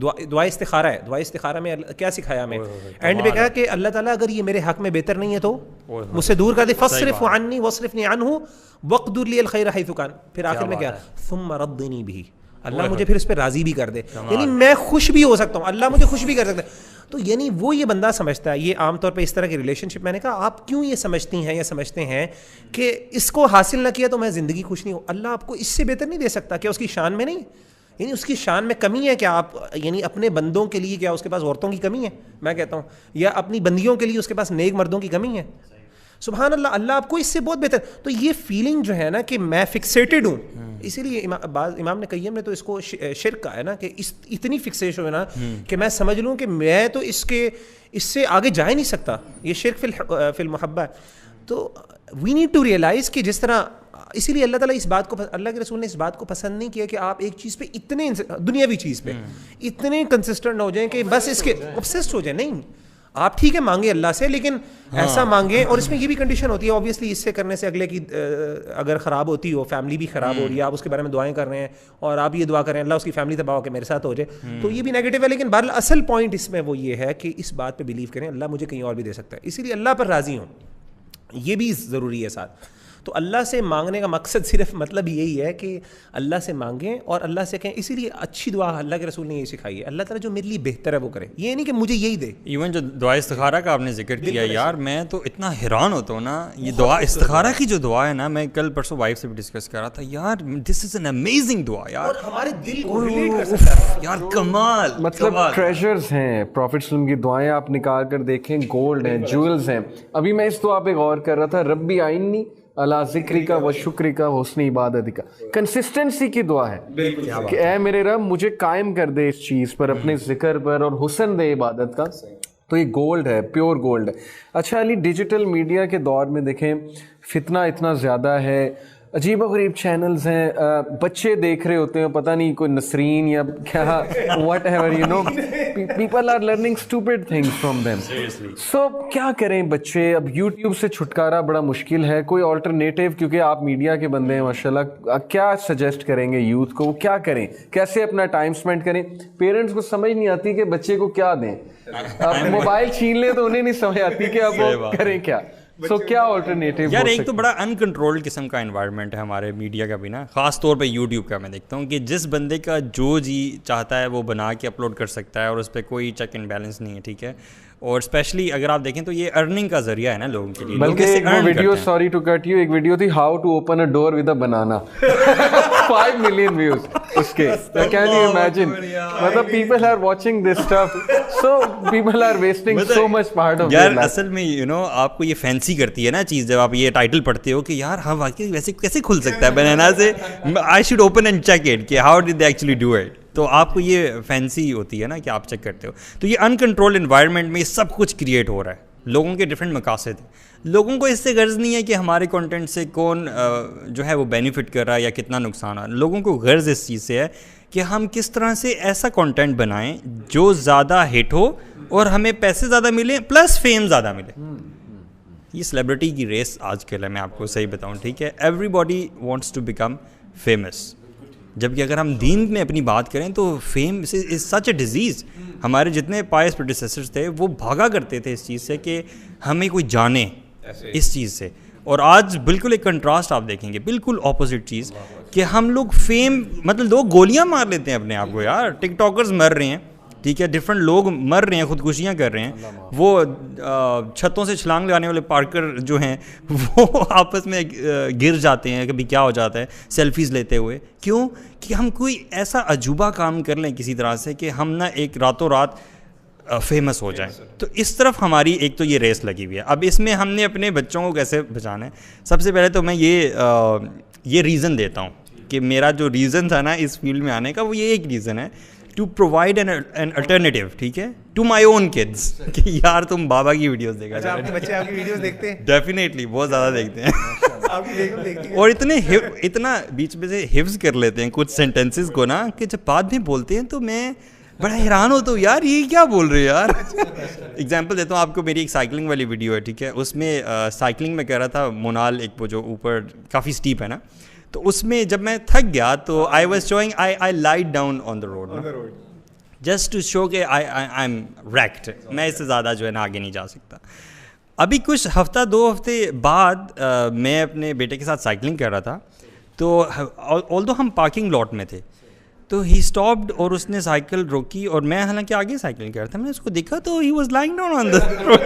دعا استخارہ ہے, دعا استخارہ میں کیا سکھایا ہمیں, اینڈ پہ کہا کہ اللہ تعالیٰ اگر یہ میرے حق میں بہتر نہیں ہے تو مجھ سے دور کر دے, فاصرف عنی واصرفنی عنہ واقدر لی الخیر حیث کان. پھر آخر میں کیا, ثم ردنی بھی, اللہ مجھے پھر اس پہ راضی بھی کر دے, یعنی میں خوش بھی ہو سکتا ہوں, اللہ مجھے خوش بھی کر سکتا ہے. تو یعنی وہ یہ بندہ سمجھتا ہے, یہ عام طور پہ اس طرح کی ریلیشن شپ, میں نے کہا آپ کیوں یہ سمجھتی ہیں یا سمجھتے ہیں کہ اس کو حاصل نہ کیا تو میں زندگی خوش نہیں ہوں؟ اللہ آپ کو اس سے بہتر نہیں دے سکتا. کیا اس کی شان میں نہیں, یعنی اس کی شان میں کمی ہے کیا؟ آپ یعنی اپنے بندوں کے لیے کیا اس کے پاس عورتوں کی کمی ہے؟ میں کہتا ہوں, یا اپنی بندیوں کے لیے اس کے پاس نیک مردوں کی کمی ہے؟ سبحان اللہ, اللہ آپ کو اس سے بہت بہتر. تو یہ فیلنگ جو ہے نا کہ میں فکسیٹڈ ہوں, اسی لیے امام نے قیم نے تو اس کو شرک کہا ہے نا, کہ اتنی فکسیشن ہے نا کہ میں سمجھ لوں کہ میں تو اس سے آگے جا ہی نہیں سکتا. یہ شرک فی المحبہ. تو وی نیڈ ٹو ریئلائز کہ جس طرح, اسی لیے اللہ تعالیٰ اس بات کو, اللہ کے رسول نے اس بات کو پسند نہیں کیا کہ آپ ایک چیز پہ اتنے دنیاوی چیز پہ اتنے کنسسٹنٹ ہو جائیں کہ بس اس کے obsessed ہو جائیں. نہیں, آپ ٹھیک ہے مانگیں اللہ سے, لیکن ایسا مانگیں, اور اس میں یہ بھی کنڈیشن ہوتی ہے اوبیسلی, اس سے کرنے سے اگلے کی اگر خراب ہوتی ہو, فیملی بھی خراب ہو رہی ہے, آپ اس کے بارے میں دعائیں کر رہے ہیں اور آپ یہ دعا کریں اللہ اس کی فیملی تباہ ہو کے میرے ساتھ ہو جائے, تو یہ بھی نیگیٹو ہے. لیکن بہرحال اصل پوائنٹ اس میں وہ یہ ہے کہ اس بات پہ بلیو کریں اللہ مجھے کہیں اور بھی دے سکتا ہے, اسی لیے اللہ پر راضی ہوں, یہ بھی ضروری ہے ساتھ. تو اللہ سے مانگنے کا مقصد صرف مطلب یہی ہے کہ اللہ سے مانگیں اور اللہ سے کہیں, اسی لیے اچھی دعا اللہ کے رسول نے یہی سکھائی ہے, اللہ تعالیٰ جو میرے لیے بہتر ہے وہ کرے, یہ نہیں کہ مجھے یہی دے. ایون جو دعا استخارہ کا آپ نے ذکر کیا یار, میں تو اتنا حیران ہوتا ہوں نا, یہ دعا استخارہ کی جو دعا ہے نا, میں کل پرسوں وائف سے بھی ڈسکس کر رہا تھا یار, دس از این امیزنگ دعا یار, اور ہمارے دل کو ریلیٹ کر سکتا ہے یار, کمال, مطلب ٹریجرز ہیں پروفٹ وسلم کی دعائیں, آپ نکال کر دیکھیں گولڈ ہیں, جیولز ہیں. ابھی میں اس دعا پہ غور کر رہا تھا, ربی آئینی اللہ ذکری کا و شکری کا حسن عبادتی کا, کنسسٹنسی کی دعا ہے کہ اے میرے رب مجھے قائم کر دے اس چیز پر, اپنے ذکر پر, اور حسن دے عبادت کا. تو یہ گولڈ ہے, پیور گولڈ ہے. اچھا علی, ڈیجیٹل میڈیا کے دور میں دیکھیں فتنہ اتنا زیادہ ہے, عجیب و غریب چینلز ہیں, بچے دیکھ رہے ہوتے ہیں, پتہ نہیں کوئی نسرین یا کیا, whatever you know, people are learning stupid things from them. So کیا کریں بچے, اب یوٹیوب سے چھٹکارا بڑا مشکل ہے, کوئی آلٹرنیٹیو, کیونکہ آپ میڈیا کے بندے ہیں ماشاء اللہ, کیا سجیسٹ کریں گے یوتھ کو, وہ کیا کریں, کیسے اپنا ٹائم اسپینڈ کریں؟ پیرنٹس کو سمجھ نہیں آتی کہ بچے کو کیا دیں, اب موبائل چھین لیں تو انہیں نہیں سمجھ آتی کہ اب وہ کریں کیا. سو کیا آلٹرنیٹیو یار؟ ایک تو بڑا ان کنٹرولڈ قسم کا انوائرمنٹ ہے ہمارے میڈیا کا بھی نا, خاص طور پہ یوٹیوب کا. میں دیکھتا ہوں کہ جس بندے کا جو جی چاہتا ہے وہ بنا کے اپلوڈ کر سکتا ہے, اور اس پہ کوئی چیک اینڈ بیلنس نہیں ہے, ٹھیک ہے. اور اسپیشلی اگر آپ دیکھیں تو یہ ارننگ کا ذریعہ ہے نا لوگوں کے لیے. بلکہ ایک video, sorry to cut you, ایک ویڈیو تھی how to open a door with a banana, 5 million views اس کے. کین یو امیجن, مطلب people are watching this stuff, so people are wasting so much part of یار. اصل میں you know آپ کو یہ فینسی کرتی ہے نا چیز, جب آپ یہ ٹائٹل پڑھتے ہو کہ یار ہاں واقعی ویسے کیسے کھل سکتا ہے بنانا سے, I should open and check it کہ how did they actually do it. تو آپ کو یہ فینسی ہوتی ہے نا کہ آپ چیک کرتے ہو. تو یہ ان کنٹرول انوائرمنٹ میں یہ سب کچھ کریٹ ہو رہا ہے, لوگوں کے ڈفرینٹ مقاصد ہیں. لوگوں کو اس سے غرض نہیں ہے کہ ہمارے کنٹینٹ سے کون جو ہے وہ بینیفٹ کر رہا ہے یا کتنا نقصان آ رہا ہے. لوگوں کو غرض اس چیز سے ہے کہ ہم کس طرح سے ایسا کنٹینٹ بنائیں جو زیادہ ہٹ ہو اور ہمیں پیسے زیادہ ملیں پلس فیم زیادہ ملے. یہ سیلیبریٹی کی ریس آج کل ہے, میں آپ کو صحیح بتاؤں, ٹھیک ہے. Everybody wants to become famous, جبکہ اگر ہم دین میں اپنی بات کریں تو fame is such a disease. ہمارے جتنے پائس پروڈیسیسرز تھے وہ بھاگا کرتے تھے اس چیز سے کہ ہمیں کوئی جانے اس چیز سے, اور آج بالکل ایک کنٹراسٹ آپ دیکھیں گے, بالکل اپوزٹ چیز, کہ ہم لوگ فیم, مطلب لوگ گولیاں مار لیتے ہیں اپنے آپ کو یار, ٹک ٹاکرز مر رہے ہیں, ٹھیک ہے, ڈفرینٹ لوگ مر رہے ہیں, خودکشیاں کر رہے ہیں, وہ چھتوں سے چھلانگ لگانے والے پارکر جو ہیں وہ آپس میں گر جاتے ہیں, کبھی کیا ہو جاتا ہے سیلفیز لیتے ہوئے. کیوں کہ ہم کوئی ایسا عجوبہ کام کر لیں کسی طرح سے کہ ہم نہ ایک راتوں رات فیمس ہو جائیں. تو اس طرف ہماری ایک تو یہ ریس لگی ہوئی ہے. اب اس میں ہم نے اپنے بچوں کو کیسے بچانا ہے, سب سے پہلے تو میں یہ ریزن دیتا ہوں کہ میرا جو ریزن تھا نا اس فیلڈ میں آنے کا, وہ یہ ایک ریزن ہے ٹو پرووائڈ این الٹرنیٹیو, ٹھیک ہے, ٹو مائی اون کڈس, کہ یار تم بابا کی ویڈیوز دیکھا جائے. آپ کے بچے آپ کی ویڈیوز دیکھتے ہیں؟ ڈیفینیٹلی بہت زیادہ دیکھتے ہیں, اور اتنا بیچ میں سے حفظ کر لیتے ہیں کچھ سینٹینسز کو نا, کہ جب بعد میں بولتے ہیں تو میں بڑا حیران ہوتا ہوں یار یہ کیا بول رہے یار. ایگزامپل دیتا ہوں آپ کو, میری ایک سائیکلنگ والی ویڈیو ہے, ٹھیک ہے, اس میں سائیکلنگ میں کہہ رہا تھا مونال, ایک وہ جو اوپر کافی اسٹیپ ہے نا, تو اس میں جب میں تھک گیا تو I was showing I light down on the road just to show کہ آئی ایم ریکٹ, میں اس سے زیادہ جو ہے نا آگے نہیں جا سکتا. ابھی کچھ ہفتہ 2 ہفتے بعد میں اپنے بیٹے کے ساتھ سائیکلنگ کر رہا تھا, تو آلدو ہم پارکنگ لاٹ میں تھے, تو ہی اسٹاپڈ اور اس نے سائیکل روکی, اور میں حالانکہ آگے سائیکلنگ کر رہا تھا, میں نے اس کو دیکھا تو he was lying down on the road.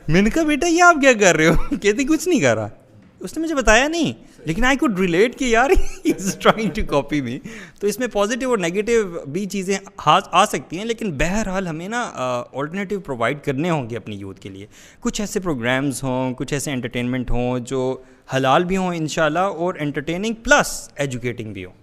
میں نے کہا بیٹا یہ آپ کیا کر رہے ہو, کہتے کچھ نہیں کر رہا. اس نے مجھے بتایا نہیں, لیکن آئی کوڈ ریلیٹ کہ یار ہی از ٹرائنگ ٹو کاپی می. تو اس میں پازیٹیو اور نیگیٹو بھی چیزیں آ سکتی ہیں, لیکن بہرحال ہمیں نا آلٹرنیٹیو پرووائڈ کرنے ہوں گے اپنی یوتھ کے لیے. کچھ ایسے پروگرامز ہوں, کچھ ایسے انٹرٹینمنٹ ہوں جو حلال بھی ہوں انشاءاللہ, اور انٹرٹیننگ پلس ایجوکیٹنگ بھی ہوں,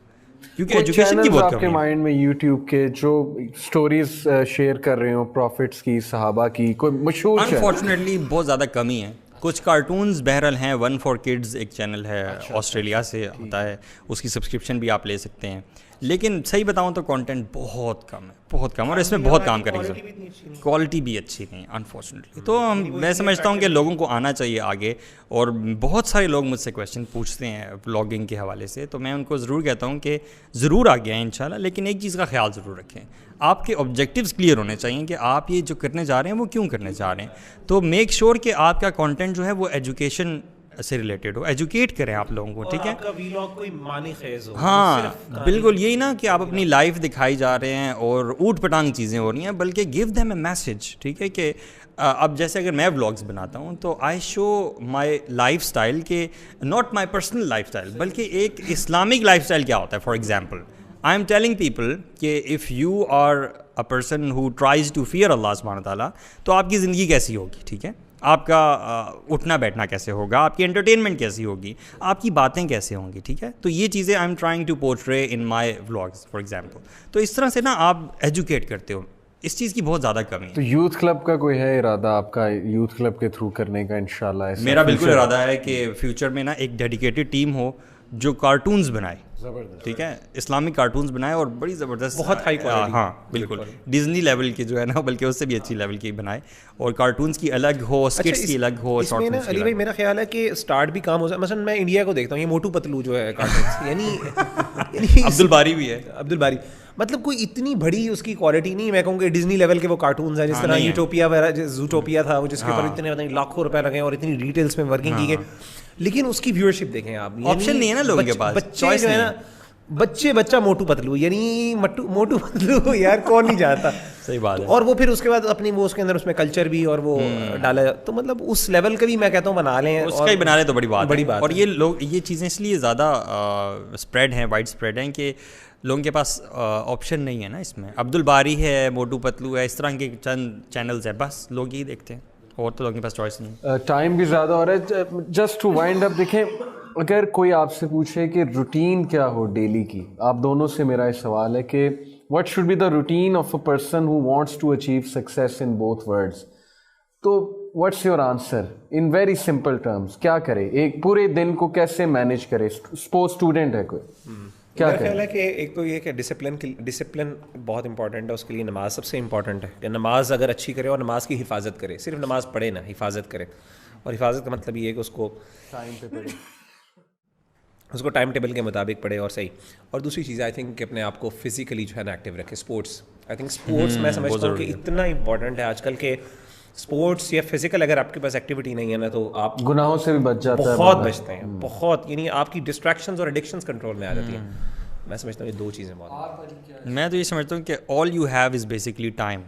کیونکہ ایجوکیشن کی بہت کمی ہے. آپ کے مائنڈ میں یوٹیوب کے جو اسٹوریز شیئر کر رہے ہوں پروفٹس کی, صحابہ کی, کوئی مشہور؟ انفارچونیٹلی بہت زیادہ کمی ہے. کچھ کارٹونز بہرحال ہیں, 1 for Kids ایک چینل ہے, آسٹریلیا سے ہوتا ہے, اس کی سبسکرپشن بھی آپ لے سکتے ہیں, لیکن صحیح بتاؤں تو کانٹینٹ بہت کم ہے, بہت کم, اور اس میں بہت کام کریں گے. کوالٹی بھی اچھی نہیں انفارچونیٹلی. تو میں سمجھتا ہوں کہ لوگوں کو آنا چاہیے آگے, اور بہت سارے لوگ مجھ سے کویشچن پوچھتے ہیں بلاگنگ کے حوالے سے, تو میں ان کو ضرور کہتا ہوں کہ ضرور آگے آئیں انشاءاللہ, لیکن ایک چیز کا خیال ضرور رکھیں, آپ کے آبجیکٹیوز کلیئر ہونے چاہیے کہ آپ یہ جو کرنے جا رہے ہیں وہ کیوں کرنے جا رہے ہیں. تو میک شیور کہ آپ کا کانٹینٹ جو ہے وہ ایجوکیشن سے ریلیٹڈ ہو, ایجوکیٹ کریں آپ لوگوں کو, ٹھیک ہے. ہاں بالکل, یہی نا کہ آپ اپنی لائف دکھائی جا رہے ہیں اور اوٹ پٹانگ چیزیں ہو رہی ہیں, بلکہ گیو دیم اے میسج, ٹھیک ہے. کہ اب جیسے اگر میں ولاگس بناتا ہوں تو I show my lifestyle, کہ not my personal lifestyle بلکہ ایک اسلامک لائف اسٹائل کیا ہوتا ہے. For example I am telling people کہ if you are a person who tries to fear اللہ سبحانہ تعالیٰ, تو آپ کی زندگی کیسی ہوگی, ٹھیک ہے, آپ کا اٹھنا بیٹھنا کیسے ہوگا, آپ کی انٹرٹینمنٹ کیسی ہوگی, آپ کی باتیں کیسے ہوں گی, ٹھیک ہے. تو یہ چیزیں I am trying to portray in my vlogs for example. تو اس طرح سے نا آپ ایجوکیٹ کرتے ہو, اس چیز کی بہت زیادہ کمی ہے. تو یوتھ کلب کا کوئی ہے ارادہ آپ کا, یوتھ کلب کے تھرو کرنے کا انشاءاللہ؟ میرا بالکل ارادہ ہے کہ فیوچر میں نا ایک ڈیڈیکیٹڈ ٹیم ہو جو کارٹونز بنائے, ٹھیک ہے, اسلامک کارٹونز بنائے, اور بڑی زبردست, بہت ہائی کوالٹی, ہاں بالکل ڈزنی لیول کی جو ہے نا, بلکہ اس سے بھی اچھی لیول کی بنائے, اور کارٹونز کی الگ ہو, اسکٹس کی الگ ہو. اس میں نا علی بھائی میرا خیال ہے کہ اسٹارٹ بھی کام ہو جائے. مثلا میں انڈیا کو دیکھتا ہوں, یہ موٹو پتلو جو ہے کارٹونز, یعنی عبد الباری بھی ہے, عبد الباری, مطلب کوئی اتنی بڑی اس کی کوالٹی نہیں. میں کہوں گا ڈزنی لیول کے وہ کارٹونز ہیں, جس طرح یوٹوپیا وغیرہ, زوٹوپیا تھا وہ, جس کے اوپر اتنے لاکھوں روپے لگے اور اتنی ڈیٹیلس میں ورکنگ کی گئی, لیکن اس کی ویورشپ دیکھیں آپ, آپشن نہیں ہے نا لوگوں کے پاس, بچے جو ہے نا, بچہ موٹو پتلو, یعنی موٹو پتلو یار کون نہیں جاتا. صحیح بات ہے. اور وہ پھر اس کے بعد اپنی وہ اس کے اندر اس میں کلچر بھی اور وہ ڈالا, تو مطلب اس لیول کا بھی میں کہتا ہوں بنا لیں, اس کا ہی بنا لیں تو بڑی بات ہے. اور یہ لوگ یہ چیزیں اس لیے زیادہ اسپریڈ ہیں, وائڈ اسپریڈ ہیں, کہ لوگوں کے پاس آپشن نہیں ہے نا اس میں. عبد الباری ہے, موٹو پتلو ہے, اس طرح کے چند چینلز ہیں, بس لوگ یہی دیکھتے ہیں, اور تو لوگوں کے پاس چوائس نہیں. ٹائم بھی زیادہ ہو رہا ہے, جسٹ ٹو وائنڈ اپ, دیکھیں اگر کوئی آپ سے پوچھے کہ روٹین کیا ہو ڈیلی کی, آپ دونوں سے میرا یہ سوال ہے کہ what should be the routine of a person who wants to achieve success in both worlds, تو what's your answer in very simple terms? کیا کرے, ایک پورے دن کو کیسے مینیج کرے, اسپورٹس اسٹوڈنٹ ہے کوئی, کیا کرے؟ خیال ہے کہ ایک تو یہ کہ ڈسپلن بہت امپورٹنٹ ہے, اس کے لیے نماز سب سے امپورٹنٹ ہے, کہ نماز اگر اچھی کرے اور نماز کی حفاظت کرے, صرف نماز پڑھے نا, حفاظت کرے. اور حفاظت کا مطلب یہ ہے کہ اس کو ٹائم پہ پڑھے, اس کو ٹائم ٹیبل کے مطابق پڑھے, اور صحیح. اور دوسری چیز آئی تھنک کہ اپنے آپ کو فزیکلی جو ہے نا ایکٹیو رکھے. اسپورٹس, آئی تھنک اسپورٹس میں سمجھتا ہوں کہ اتنا امپورٹنٹ ہے آج کل کہ اسپورٹس یا فزیکل اگر آپ کے پاس ایکٹیویٹی نہیں ہے نا, تو آپ گناہوں سے بھی بچ جاتا ہے, بہت بچتے ہیں, بہت, یعنی آپ کی ڈسٹریکشنز اور ایڈکشنز کنٹرول میں آ جاتی ہیں. میں سمجھتا ہوں یہ دو چیزیں بہت. میں تو یہ سمجھتا ہوں کہ آل you have is basically time.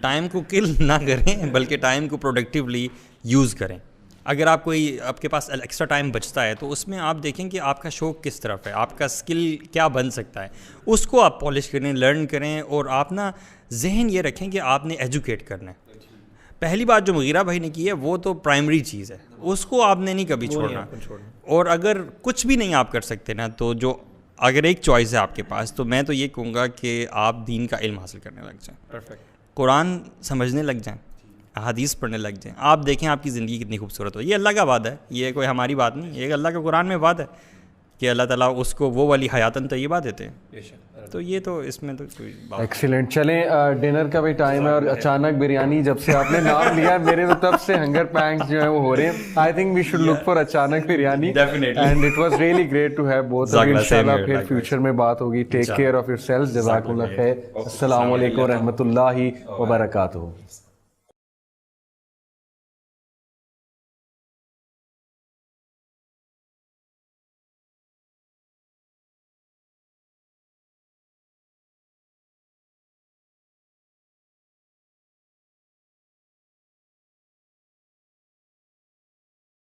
Time کو کل نہ کریں, بلکہ ٹائم کو پروڈکٹیولی یوز کریں. اگر آپ آپ کے پاس ایکسٹرا ٹائم بچتا ہے تو اس میں آپ دیکھیں کہ آپ کا شوق کس طرف ہے, آپ کا اسکل کیا بن سکتا ہے, اس کو آپ پالش کریں, لرن کریں, اور آپ نا ذہن یہ رکھیں کہ آپ نے ایجوکیٹ کرنا ہے. پہلی بات جو مغیرہ بھائی نے کی ہے وہ تو پرائمری چیز ہے, اس کو آپ نے نہیں کبھی چھوڑنا. اور اگر کچھ بھی نہیں آپ کر سکتے نا, تو جو اگر ایک چوائس ہے آپ کے پاس, تو میں تو یہ کہوں گا کہ آپ دین کا علم حاصل کرنے لگ جائیں, قرآن سمجھنے لگ جائیں, حدیث پڑھنے لگ جائیں. آپ دیکھیں آپ کی زندگی کتنی خوبصورت ہو. یہ اللہ کا وعدہ ہے, یہ کوئی ہماری بات نہیں, یہ اللہ کا قرآن میں وعدہ ہے کہ اللہ تعالیٰ اس کو وہ والی حیاتاً طیبہ دیتے ہیں. تو یہ تو اس میں تو کوئی بات. ایکسیلنٹ. چلیں ڈنر کا بھی ٹائم ہے, اور اچانک بریانی جب سے آپ نے نام لیا ہے, میرے طرف سے ہنگر پینکس جو ہیں وہ ہو رہے ہیں. I think we should look for Achanak biryani, and it was really great to have both of you. انشاءاللہ پھر فیوچر میں بات ہوگی. Take care of yourself. جزاک اللہ خیر. السلام علیکم و رحمۃ اللہ وبرکاتہ.